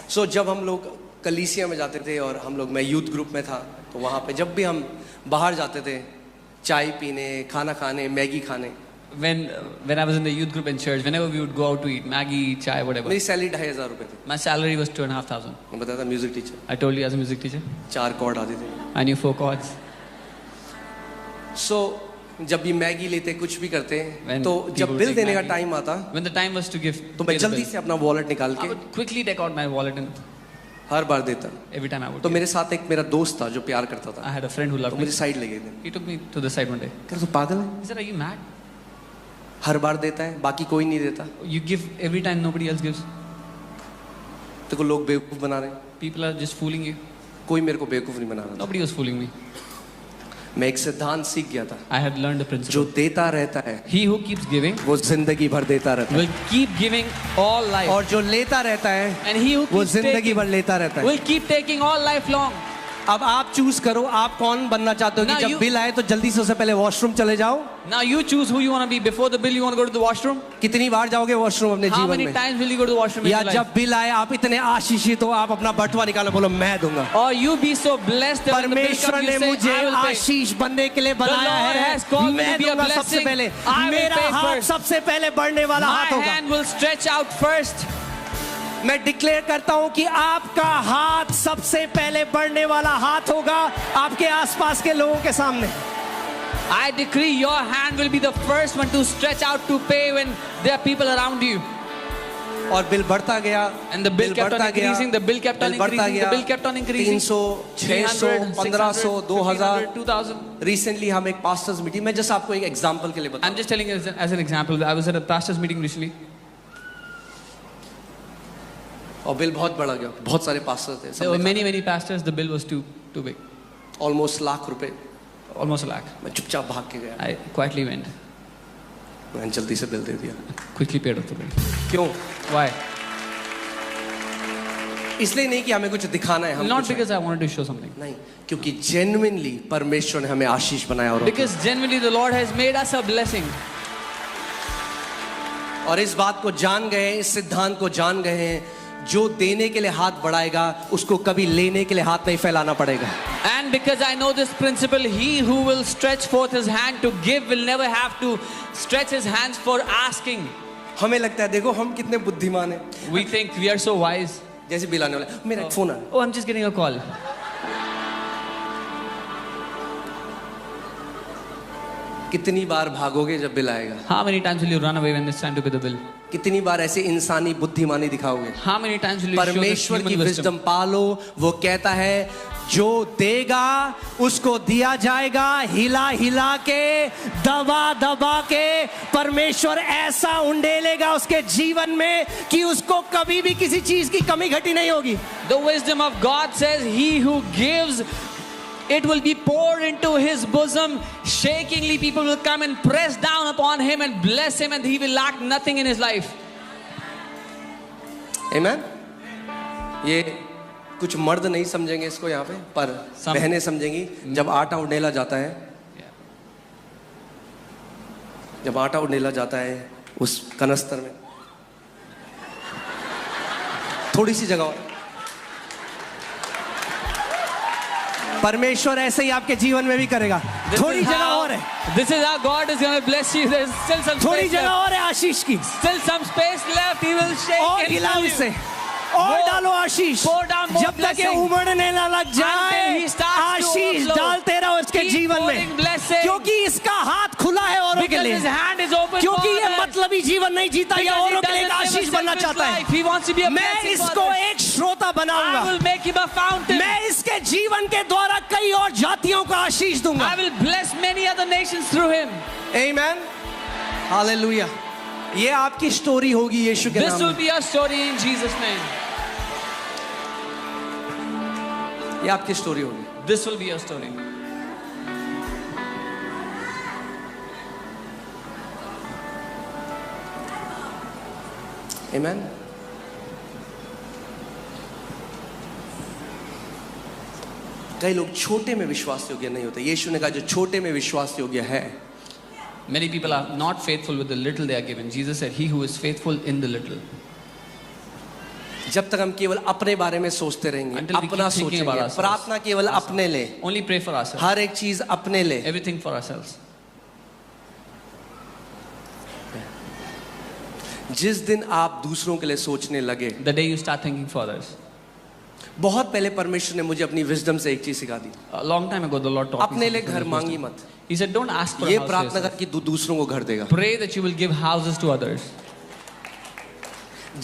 [SPEAKER 1] So जब हम लोग कलीसिया में जाते थे और मैं यूथ ग्रुप में था, तो वहाँ पे जब भी हम बाहर जाते थे चाय पीने, खाना खाने, मैगी खाने,
[SPEAKER 2] When I was in the youth group in church, whenever we would go out to eat, Maggie, chai, whatever,
[SPEAKER 1] मेरी सैलरी 2,500 रुपए थी.
[SPEAKER 2] my salary was 2,500.
[SPEAKER 1] मैं बताया था music teacher,
[SPEAKER 2] I told you as a music teacher,
[SPEAKER 1] 4 chord आते थे.
[SPEAKER 2] I knew 4 chords.
[SPEAKER 1] So जब भी मैगी लेते कुछ भी करते,
[SPEAKER 2] When
[SPEAKER 1] तो
[SPEAKER 2] people
[SPEAKER 1] जब
[SPEAKER 2] would
[SPEAKER 1] बिल
[SPEAKER 2] take
[SPEAKER 1] देने का
[SPEAKER 2] Maggie,
[SPEAKER 1] टाइम आता,
[SPEAKER 2] When the time was to give,
[SPEAKER 1] तो
[SPEAKER 2] pay
[SPEAKER 1] मैं
[SPEAKER 2] the
[SPEAKER 1] जल्दी
[SPEAKER 2] bill,
[SPEAKER 1] से अपना वॉलेट निकाल
[SPEAKER 2] I
[SPEAKER 1] के
[SPEAKER 2] would quickly take out my wallet and
[SPEAKER 1] हर बार देता.
[SPEAKER 2] every time I would
[SPEAKER 1] तो
[SPEAKER 2] give.
[SPEAKER 1] मेरे साथ एक मेरा दोस्त था जो प्यार करता
[SPEAKER 2] I
[SPEAKER 1] था,
[SPEAKER 2] had a friend who
[SPEAKER 1] तो
[SPEAKER 2] loved me.
[SPEAKER 1] मुझे साइड ले गए थे.
[SPEAKER 2] He took me to the side one day.
[SPEAKER 1] कह रहा तू पागल है,
[SPEAKER 2] He said, are you mad?
[SPEAKER 1] हर बार देता है, बाकी कोई नहीं देता.
[SPEAKER 2] You give every time nobody else gives.
[SPEAKER 1] तेरे को लोग बेवकूफ बना रहे हैं.
[SPEAKER 2] People are just fooling you.
[SPEAKER 1] कोई मेरे को बेवकूफ नहीं बना रहा था.
[SPEAKER 2] Nobody was fooling me.
[SPEAKER 1] मैं एक सिद्धांत सीख गया था,
[SPEAKER 2] I had learned the
[SPEAKER 1] जो
[SPEAKER 2] principle.
[SPEAKER 1] देता रहता है
[SPEAKER 2] He who keeps giving
[SPEAKER 1] वो जिंदगी भर देता रहता है,
[SPEAKER 2] will keep giving all life.
[SPEAKER 1] और जो लेता रहता है
[SPEAKER 2] And he who
[SPEAKER 1] वो
[SPEAKER 2] keeps
[SPEAKER 1] जिंदगी
[SPEAKER 2] taking
[SPEAKER 1] भर लेता रहता है.
[SPEAKER 2] will keep taking all life long.
[SPEAKER 1] अब आप चूज करो आप कौन बनना चाहते हो कि
[SPEAKER 2] Now
[SPEAKER 1] जब
[SPEAKER 2] you-
[SPEAKER 1] बिल आए तो जल्दी से उससे पहले वॉशरूम चले जाओ.
[SPEAKER 2] Now you choose who you want to be. Before the bill, you want to go to the washroom?
[SPEAKER 1] कितनी बार जाओगे वॉशरूम अपने
[SPEAKER 2] How
[SPEAKER 1] जीवन
[SPEAKER 2] many
[SPEAKER 1] में,
[SPEAKER 2] times will you go to the washroom in
[SPEAKER 1] या
[SPEAKER 2] your life?
[SPEAKER 1] जब bill आए आप इतने आशीषित हो आप अपना बटुआ निकालो, बोलो मैं दूंगा.
[SPEAKER 2] Or you be so blessed that when the bill
[SPEAKER 1] परमेश्वर
[SPEAKER 2] comes,
[SPEAKER 1] ने
[SPEAKER 2] you say,
[SPEAKER 1] मुझे
[SPEAKER 2] I will pay.
[SPEAKER 1] आशीष बनने के लिए बनाया
[SPEAKER 2] Lord
[SPEAKER 1] है,
[SPEAKER 2] has called me
[SPEAKER 1] मैं
[SPEAKER 2] to be a
[SPEAKER 1] दूंगा सबसे
[SPEAKER 2] blessing.
[SPEAKER 1] पहले.
[SPEAKER 2] I will
[SPEAKER 1] मेरा
[SPEAKER 2] pay
[SPEAKER 1] हाथ
[SPEAKER 2] first.
[SPEAKER 1] सबसे पहले बढ़ने वाला
[SPEAKER 2] My
[SPEAKER 1] हाथ होगा.
[SPEAKER 2] hand will stretch out first.
[SPEAKER 1] मैं डिक्लेयर करता हूं कि आपका हाथ सबसे पहले बढ़ने वाला हाथ होगा आपके आसपास के लोगों के सामने.
[SPEAKER 2] I decree your hand will be the first one to stretch out to pay when there are people around you.
[SPEAKER 1] और बिल बढ़ता गया,
[SPEAKER 2] And the bill kept on
[SPEAKER 1] बढ़ता गया,
[SPEAKER 2] increasing, the bill kept on
[SPEAKER 1] bill बढ़ता
[SPEAKER 2] increasing, the
[SPEAKER 1] गया,
[SPEAKER 2] bill kept on increasing.
[SPEAKER 1] 300,
[SPEAKER 2] 300,
[SPEAKER 1] 600, 1500, 2000.
[SPEAKER 2] 2000.
[SPEAKER 1] Recently हम एक pastors meeting में, जस्ट आपको एक एग्जांपल के लिए बता,
[SPEAKER 2] I'm just telling you as an example. I was at a pastor's meeting recently.
[SPEAKER 1] और बिल बहुत बड़ा गया, बहुत सारे पास्टर्स थे,
[SPEAKER 2] There were many pastors. The bill was too big,
[SPEAKER 1] almost lakh रुपए.
[SPEAKER 2] almost a lakh.
[SPEAKER 1] मैं चुपचाप भाग के गया,
[SPEAKER 2] I quietly went,
[SPEAKER 1] मैंने जल्दी से बिल दे दिया.
[SPEAKER 2] quickly paid off the bill.
[SPEAKER 1] क्यों?
[SPEAKER 2] Why?
[SPEAKER 1] इसलिए नहीं कि हमें कुछ दिखाना है, हम
[SPEAKER 2] Not
[SPEAKER 1] कुछ
[SPEAKER 2] because I wanted to show something.
[SPEAKER 1] नहीं, क्योंकि जेन्युइनली परमेश्वर ने हमें आशीष बनाया.
[SPEAKER 2] Because genuinely the Lord has made us a blessing.
[SPEAKER 1] और इस बात को जान गए, इस सिद्धांत को जान गए हैं, जो देने के लिए हाथ बढ़ाएगा उसको कभी लेने के लिए हाथ नहीं फैलाना पड़ेगा.
[SPEAKER 2] And because I know this principle, he who will stretch forth his hand to give will never have to stretch his hands for asking.
[SPEAKER 1] हमें लगता है देखो हम कितने बुद्धिमान हैं,
[SPEAKER 2] We think we are so wise.
[SPEAKER 1] जैसे बिल आने वाला, मेरा एक फोन आया,
[SPEAKER 2] Oh, I'm just getting a call.
[SPEAKER 1] कितनी बार भागोगे जब बिल आएगा?
[SPEAKER 2] How many times will you run away when it's time to pay the bill?
[SPEAKER 1] कितनी बार ऐसे इंसानी बुद्धिमानी दिखाओगे?
[SPEAKER 2] How many times will you show this
[SPEAKER 1] परमेश्वर की
[SPEAKER 2] human wisdom?
[SPEAKER 1] विजडम पालो. वो कहता है जो देगा उसको दिया जाएगा, हिला हिला के, दबा दबा के. परमेश्वर ऐसा उंडेलेगा उसके जीवन में कि उसको कभी भी किसी चीज की कमी घटी नहीं होगी.
[SPEAKER 2] The wisdom of God says, he who gives, it will be poured into his bosom. Shakingly, people will come and press down upon him and bless him, and he will lack nothing in his life.
[SPEAKER 1] Amen. ये कुछ मर्द नहीं समझेंगे इसको, यहाँ पे पर बहनें समझेंगी. जब आटा उंडेला जाता है जब आटा उंडेला जाता है उस कनस्तर में, थोड़ी सी जगह और, परमेश्वर ऐसे ही आपके जीवन में भी करेगा। थोड़ी जगह और है।
[SPEAKER 2] This is how God is going to bless you. There's still some
[SPEAKER 1] थोड़ी
[SPEAKER 2] space
[SPEAKER 1] जगह
[SPEAKER 2] left.
[SPEAKER 1] और है आशीष की।
[SPEAKER 2] Still some space left. He will shake
[SPEAKER 1] और
[SPEAKER 2] and
[SPEAKER 1] हिलाओ
[SPEAKER 2] fill you.
[SPEAKER 1] इसे और डालो आशीष।
[SPEAKER 2] Pour down more
[SPEAKER 1] जब तक ये
[SPEAKER 2] blessing.
[SPEAKER 1] उमड़ने ना लग जाए,
[SPEAKER 2] Until he starts to
[SPEAKER 1] Ashish
[SPEAKER 2] overflow.
[SPEAKER 1] डालते रहो इसके
[SPEAKER 2] Keep
[SPEAKER 1] जीवन
[SPEAKER 2] pouring
[SPEAKER 1] में,
[SPEAKER 2] blessing.
[SPEAKER 1] क्योंकि इसका हाथ खुला है औरों के
[SPEAKER 2] Because
[SPEAKER 1] लिए।
[SPEAKER 2] his hand is open
[SPEAKER 1] क्योंकि
[SPEAKER 2] for
[SPEAKER 1] ये
[SPEAKER 2] others.
[SPEAKER 1] मतलबी जीवन नहीं जीता, ये
[SPEAKER 2] Because he
[SPEAKER 1] औरों के लिए एक
[SPEAKER 2] doesn't live a
[SPEAKER 1] आशीष बनना
[SPEAKER 2] selfish
[SPEAKER 1] चाहता
[SPEAKER 2] life.
[SPEAKER 1] है।
[SPEAKER 2] He wants to be a
[SPEAKER 1] मैं
[SPEAKER 2] blessing for
[SPEAKER 1] इसको
[SPEAKER 2] others.
[SPEAKER 1] एक श्रोता
[SPEAKER 2] I
[SPEAKER 1] बनाऊंगा।
[SPEAKER 2] will make him a fountain.
[SPEAKER 1] मैं इसके जीवन के द्वारा कई और जातियों को आशीष दूंगा।
[SPEAKER 2] I will bless many other nations through him.
[SPEAKER 1] आमीन, हालेलुया। ये आपकी स्टोरी होगी यीशु के
[SPEAKER 2] This
[SPEAKER 1] नाम
[SPEAKER 2] will
[SPEAKER 1] में।
[SPEAKER 2] be your story in Jesus' name.
[SPEAKER 1] ये आपकी स्टोरी होगी।
[SPEAKER 2] This will be your story.
[SPEAKER 1] आमीन। कई लोग छोटे में विश्वास योग्य नहीं होते। यीशु ने कहा जो छोटे में विश्वास योग्य है,
[SPEAKER 2] Many people are not faithful with the little they are given. Jesus said, "He who is faithful in the little."
[SPEAKER 1] जब तक हम केवल अपने बारे में सोचते रहेंगे,
[SPEAKER 2] Until we keep
[SPEAKER 1] अपना
[SPEAKER 2] thinking about
[SPEAKER 1] सोचेंगे,
[SPEAKER 2] ourselves.
[SPEAKER 1] प्रार्थना केवल अपने ले,
[SPEAKER 2] Only pray for ourselves.
[SPEAKER 1] हर एक चीज अपने ले,
[SPEAKER 2] Everything for ourselves.
[SPEAKER 1] जिस दिन आप दूसरों के लिए सोचने लगे,
[SPEAKER 2] The day you start thinking for others.
[SPEAKER 1] बहुत पहले परमेश्वर ने मुझे अपनी विजडम से एक चीज सिखा दी,
[SPEAKER 2] A long time ago, the Lord taught me
[SPEAKER 1] अपने लिए
[SPEAKER 2] something
[SPEAKER 1] घर
[SPEAKER 2] from
[SPEAKER 1] मांगी
[SPEAKER 2] wisdom.
[SPEAKER 1] मत,
[SPEAKER 2] He said, "Don't ask for a
[SPEAKER 1] ये
[SPEAKER 2] house for
[SPEAKER 1] प्रार्थना
[SPEAKER 2] yourself.
[SPEAKER 1] कर कि तू दूसरों को घर देगा।
[SPEAKER 2] Pray that you will give houses to others."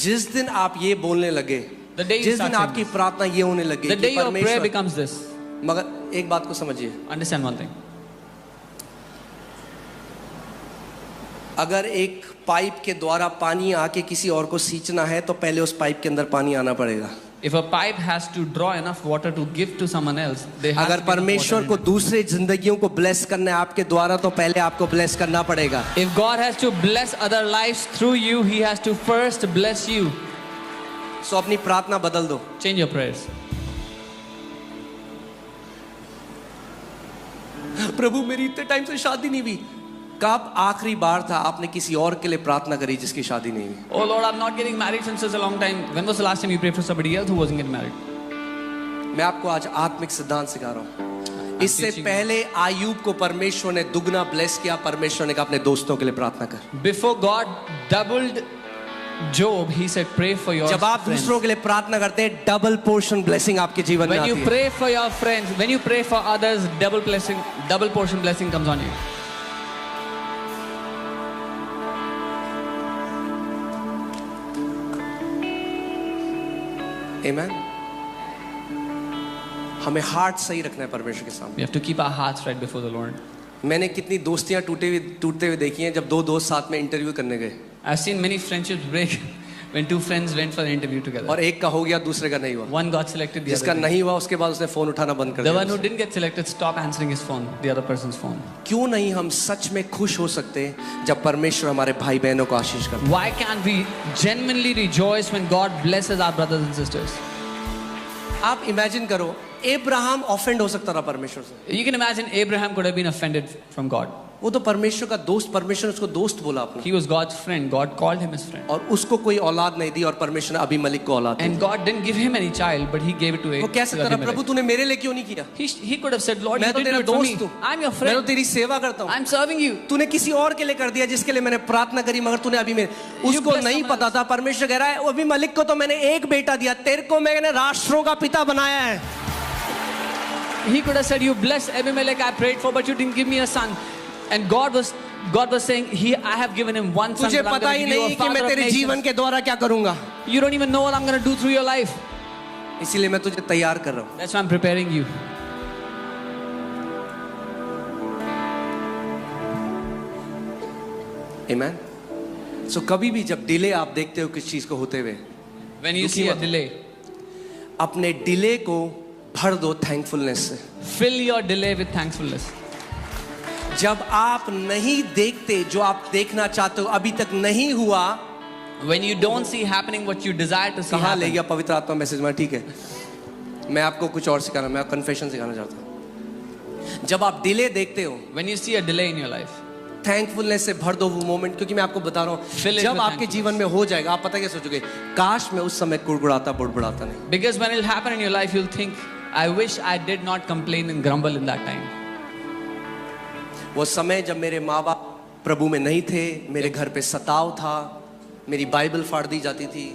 [SPEAKER 1] जिस दिन आप ये बोलने लगे,
[SPEAKER 2] The day you
[SPEAKER 1] जिस
[SPEAKER 2] start
[SPEAKER 1] दिन
[SPEAKER 2] saying
[SPEAKER 1] आपकी
[SPEAKER 2] this.
[SPEAKER 1] प्रार्थना ये होने लगी
[SPEAKER 2] The
[SPEAKER 1] कि
[SPEAKER 2] day your prayer
[SPEAKER 1] परमेश्वर,
[SPEAKER 2] becomes this.
[SPEAKER 1] मगर एक बात को समझिए,
[SPEAKER 2] Understand one thing.
[SPEAKER 1] अगर एक पाइप के द्वारा पानी आके किसी और को सींचना है तो पहले उस पाइप के अंदर पानी आना पड़ेगा।
[SPEAKER 2] If a pipe has to draw enough water to give to someone else, they have
[SPEAKER 1] अगर
[SPEAKER 2] to get enough
[SPEAKER 1] परमेश्वर
[SPEAKER 2] water
[SPEAKER 1] को
[SPEAKER 2] in it.
[SPEAKER 1] दूसरे जिंदगियों को ब्लेस करना है आपके द्वारा, तो पहले आपको ब्लेस करना पड़ेगा।
[SPEAKER 2] If God has to bless other lives through you, He has to first bless you.
[SPEAKER 1] सो अपनी प्रार्थना बदल दो।
[SPEAKER 2] Change your prayers.
[SPEAKER 1] प्रभु मेरी इतने टाइम से शादी नहीं हुई। कब आखिरी बार था आपने किसी और के लिए प्रार्थना करी जिसकी शादी नहीं हुई?
[SPEAKER 2] Oh Lord, I'm not getting married since such a long time. When was the last time you prayed for somebody else who wasn't getting married?
[SPEAKER 1] मैं आपको आज आत्मिक सिद्धांत सिखा रहा हूँ। इससे
[SPEAKER 2] teaching you.
[SPEAKER 1] पहले आयूब को परमेश्वर ने दुगना ब्लेस किया। परमेश्वर ने कहा अपने दोस्तों के लिए प्रार्थना कर।
[SPEAKER 2] Before God doubled Job, He said, pray for your
[SPEAKER 1] जब आप
[SPEAKER 2] friends.
[SPEAKER 1] दूसरों के लिए प्रार्थना करते हैं, डबल पोर्शन ब्लेसिंग आपके जीवन में
[SPEAKER 2] When
[SPEAKER 1] आती
[SPEAKER 2] you
[SPEAKER 1] है।
[SPEAKER 2] pray for your friends, when you pray for others, double portion blessing comes on you.
[SPEAKER 1] आमीन। हमें हार्ट सही रखना है परमेश्वर के सामने।
[SPEAKER 2] We have to keep our hearts right before the Lord.
[SPEAKER 1] मैंने कितनी दोस्तियां टूटते हुए देखी हैं जब दो दोस्त साथ में इंटरव्यू करने गए
[SPEAKER 2] I've seen many friendships break when two friends went for an interview together.
[SPEAKER 1] और एक का हो गया, दूसरे का नहीं हुआ।
[SPEAKER 2] One got selected, the
[SPEAKER 1] जिसका
[SPEAKER 2] other didn't.
[SPEAKER 1] नहीं हुआ उसके बाद उसने फोन उठाना बंद कर
[SPEAKER 2] The one who
[SPEAKER 1] दिया।
[SPEAKER 2] didn't get selected stopped answering his phone, the other person's phone.
[SPEAKER 1] क्यों नहीं हम सच में खुश हो सकते जब परमेश्वर हमारे भाई बहनों को आशीष करता
[SPEAKER 2] Why can't we genuinely rejoice when God blesses our brothers and sisters?
[SPEAKER 1] है? आप इमेजिन करो, अब्राहम ऑफेंड हो सकता था परमेश्वर से।
[SPEAKER 2] You can imagine Abraham could have been offended from God.
[SPEAKER 1] वो तो परमेश्वर का दोस्त, परमेश्वर ने उसको दोस्त बोला अपना,
[SPEAKER 2] He was God's friend. God called him his friend.
[SPEAKER 1] और उसको कोई औलाद नहीं दी और परमेश्वर ने अबीमेलेक को औलाद दी।
[SPEAKER 2] And God didn't give him any child, but He gave it to
[SPEAKER 1] वो कह सकता था
[SPEAKER 2] Abimelech.
[SPEAKER 1] प्रभु तूने मेरे लिए क्यों नहीं किया?
[SPEAKER 2] He could have said, Lord,
[SPEAKER 1] मैं
[SPEAKER 2] you
[SPEAKER 1] तो
[SPEAKER 2] did
[SPEAKER 1] तेरा
[SPEAKER 2] it for me.
[SPEAKER 1] दोस्त हूँ,
[SPEAKER 2] I'm your
[SPEAKER 1] मैं तो
[SPEAKER 2] friend.
[SPEAKER 1] तेरी सेवा करता हूँ।
[SPEAKER 2] I'm serving you.
[SPEAKER 1] तूने किसी और के लिए कर दिया जिसके लिए मैंने प्रार्थना करी, मगर तूने अभी मेरे उसको
[SPEAKER 2] bless
[SPEAKER 1] नहीं
[SPEAKER 2] someone
[SPEAKER 1] पता था। परमेश्वर कह रहा है अबीमेलेक को तो मैंने एक बेटा दिया, तेरे को मैंने राष्ट्रों का पिता बनाया है।
[SPEAKER 2] He could have said, you blessed Abimelech I prayed for, but you didn't give me a son. And God was saying, I have given him one son,
[SPEAKER 1] तुझे
[SPEAKER 2] but I'm
[SPEAKER 1] पता
[SPEAKER 2] going
[SPEAKER 1] he
[SPEAKER 2] to give you
[SPEAKER 1] नहीं
[SPEAKER 2] a
[SPEAKER 1] कि मैं
[SPEAKER 2] father of
[SPEAKER 1] तेरे जीवन
[SPEAKER 2] nations.
[SPEAKER 1] के द्वारा क्या करूंगा,
[SPEAKER 2] You don't even know what I'm going to do through your life.
[SPEAKER 1] इसीलिए मैं तुझे तैयार कर रहा हूँ।
[SPEAKER 2] That's why I'm preparing you.
[SPEAKER 1] आमीन। सो कभी भी जब डिले आप देखते हो किस चीज को होते हुए,
[SPEAKER 2] When you
[SPEAKER 1] दुखी
[SPEAKER 2] see a
[SPEAKER 1] मत।
[SPEAKER 2] delay,
[SPEAKER 1] अपने डिले को भर दो थैंकफुलनेस से।
[SPEAKER 2] fill your delay with thankfulness.
[SPEAKER 1] जब आप नहीं देखते जो आप देखना चाहते हो, अभी तक नहीं हुआ,
[SPEAKER 2] When you don't see happening what you desire to see
[SPEAKER 1] कहाँ ले
[SPEAKER 2] happen.
[SPEAKER 1] गया पवित्र आत्मा मैसेज में? ठीक है, मैं आपको कुछ और सिखाना, मैं कन्फेशन सिखाना चाहता हूँ। जब आप डिले देखते हो,
[SPEAKER 2] When you see a delay in your life,
[SPEAKER 1] thankfulness से भर दो वो मोमेंट, क्योंकि मैं आपको बता रहा
[SPEAKER 2] Fill
[SPEAKER 1] हूँ
[SPEAKER 2] it
[SPEAKER 1] जब
[SPEAKER 2] with
[SPEAKER 1] आपके
[SPEAKER 2] thankfulness.
[SPEAKER 1] जीवन में हो जाएगा, आप पता क्या सोचोगे, काश मैं उस समय कुड़कुड़ाता बुड़बुड़ाता नहीं।
[SPEAKER 2] Because when it will happen in your life, you'll think, I wish I did not complain and grumble in that time.
[SPEAKER 1] वो समय जब मेरे माँ बाप प्रभु में नहीं थे, मेरे घर पे सताव था, मेरी बाइबल फाड़ दी जाती थी,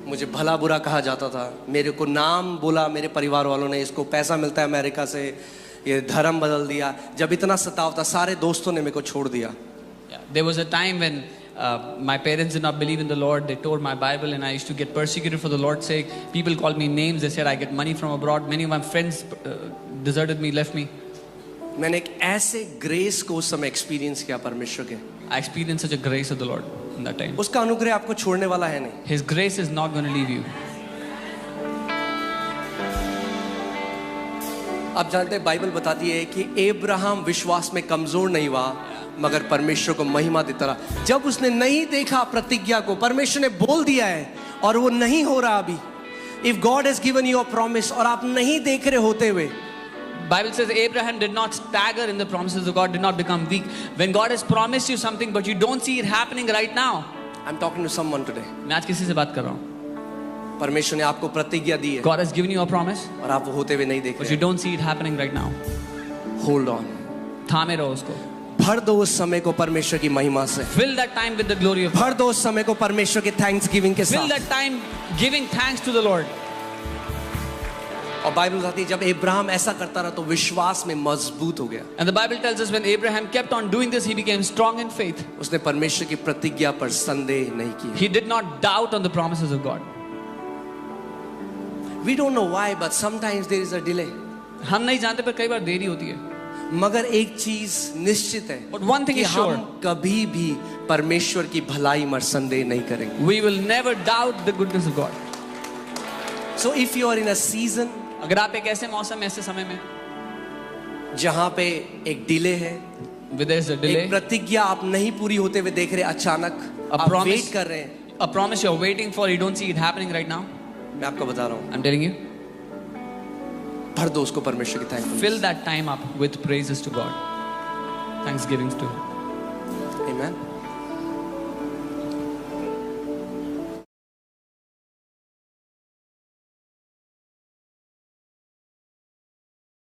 [SPEAKER 1] मुझे भला बुरा कहा जाता था, मेरे को नाम बोला मेरे परिवार वालों ने, इसको पैसा मिलता है अमेरिका से, ये धर्म बदल दिया। जब इतना सताव था, सारे दोस्तों ने मेरे को छोड़ दिया।
[SPEAKER 2] There was a time when my parents did not believe in the Lord. They tore my Bible and I used to get persecuted for the Lord's sake. People called me names. They said I get money from abroad. Many of my friends deserted me, left me.
[SPEAKER 1] मैंने एक ऐसे grace को उस समय experience किया परमेश्वर के।
[SPEAKER 2] I experienced such a grace of the Lord in that time.
[SPEAKER 1] उसका अनुग्रह आपको छोड़ने वाला है नहीं।
[SPEAKER 2] His grace is not going to leave you.
[SPEAKER 1] आप जानते हैं बाइबल बताती है कि अब्राहम विश्वास में कमजोर नहीं हुआ, मगर परमेश्वर को महिमा देता रहा। जब उसने नहीं देखा प्रतिज्ञा को, परमेश्वर ने बोल दिया है और वो नहीं हो रहा अभी। If God has given you a promise और आप नहीं देख रहे होते हुए,
[SPEAKER 2] Bible says Abraham did not stagger in the promises of God, did not become weak. When God has promised you something but you don't see it happening right now.
[SPEAKER 1] I'm talking to someone today.
[SPEAKER 2] मैं आज किसी से बात कर रहा हूँ।
[SPEAKER 1] परमेश्वर ने आपको प्रतिज्ञा दी है
[SPEAKER 2] God has given you a promise
[SPEAKER 1] और आप वो होते हुए नहीं देख
[SPEAKER 2] but you
[SPEAKER 1] रहे।
[SPEAKER 2] don't see it happening right now.
[SPEAKER 1] Hold on,
[SPEAKER 2] थामे रहो उसको।
[SPEAKER 1] भर दो उस समय को परमेश्वर की महिमा से,
[SPEAKER 2] Fill that time with the glory of God.
[SPEAKER 1] भर दो उस समय को परमेश्वर के थैंक्स गिविंग के
[SPEAKER 2] Fill
[SPEAKER 1] साथ।
[SPEAKER 2] that time giving thanks to the Lord.
[SPEAKER 1] और बाइबल बताती है जब अब्राहम ऐसा करता रहा तो विश्वास में मजबूत हो गया।
[SPEAKER 2] And the Bible tells us when Abraham kept on doing this, he became strong in faith.
[SPEAKER 1] उसने परमेश्वर की प्रतिज्ञा पर संदेह नहीं किया।
[SPEAKER 2] He did not doubt on the promises of God.
[SPEAKER 1] We don't know why, but sometimes there is a delay.
[SPEAKER 2] हम नहीं जानते पर कई बार देरी होती है।
[SPEAKER 1] मगर एक चीज निश्चित है
[SPEAKER 2] But one thing
[SPEAKER 1] कि
[SPEAKER 2] is sure.
[SPEAKER 1] हम कभी भी परमेश्वर की भलाई में संदेह नहीं करेंगे।
[SPEAKER 2] We will never doubt the goodness of God.
[SPEAKER 1] So if you are in a season
[SPEAKER 2] अगर आप एक ऐसे मौसम, ऐसे समय में
[SPEAKER 1] जहां पे एक डिले है,
[SPEAKER 2] with there's a delay,
[SPEAKER 1] एक प्रतिज्ञा आप नहीं पूरी होते हुए देख रहे, अचानक
[SPEAKER 2] A
[SPEAKER 1] आप
[SPEAKER 2] promise.
[SPEAKER 1] वेट कर रहे हैं,
[SPEAKER 2] a promise you're waiting for, you don't see it happening right now.
[SPEAKER 1] मैं आपको बता रहा हूं,
[SPEAKER 2] I'm telling you,
[SPEAKER 1] भर दो उसको परमेश्वर की thanks.
[SPEAKER 2] fill that time up with praises to God, thanksgivings to Him.
[SPEAKER 1] Amen.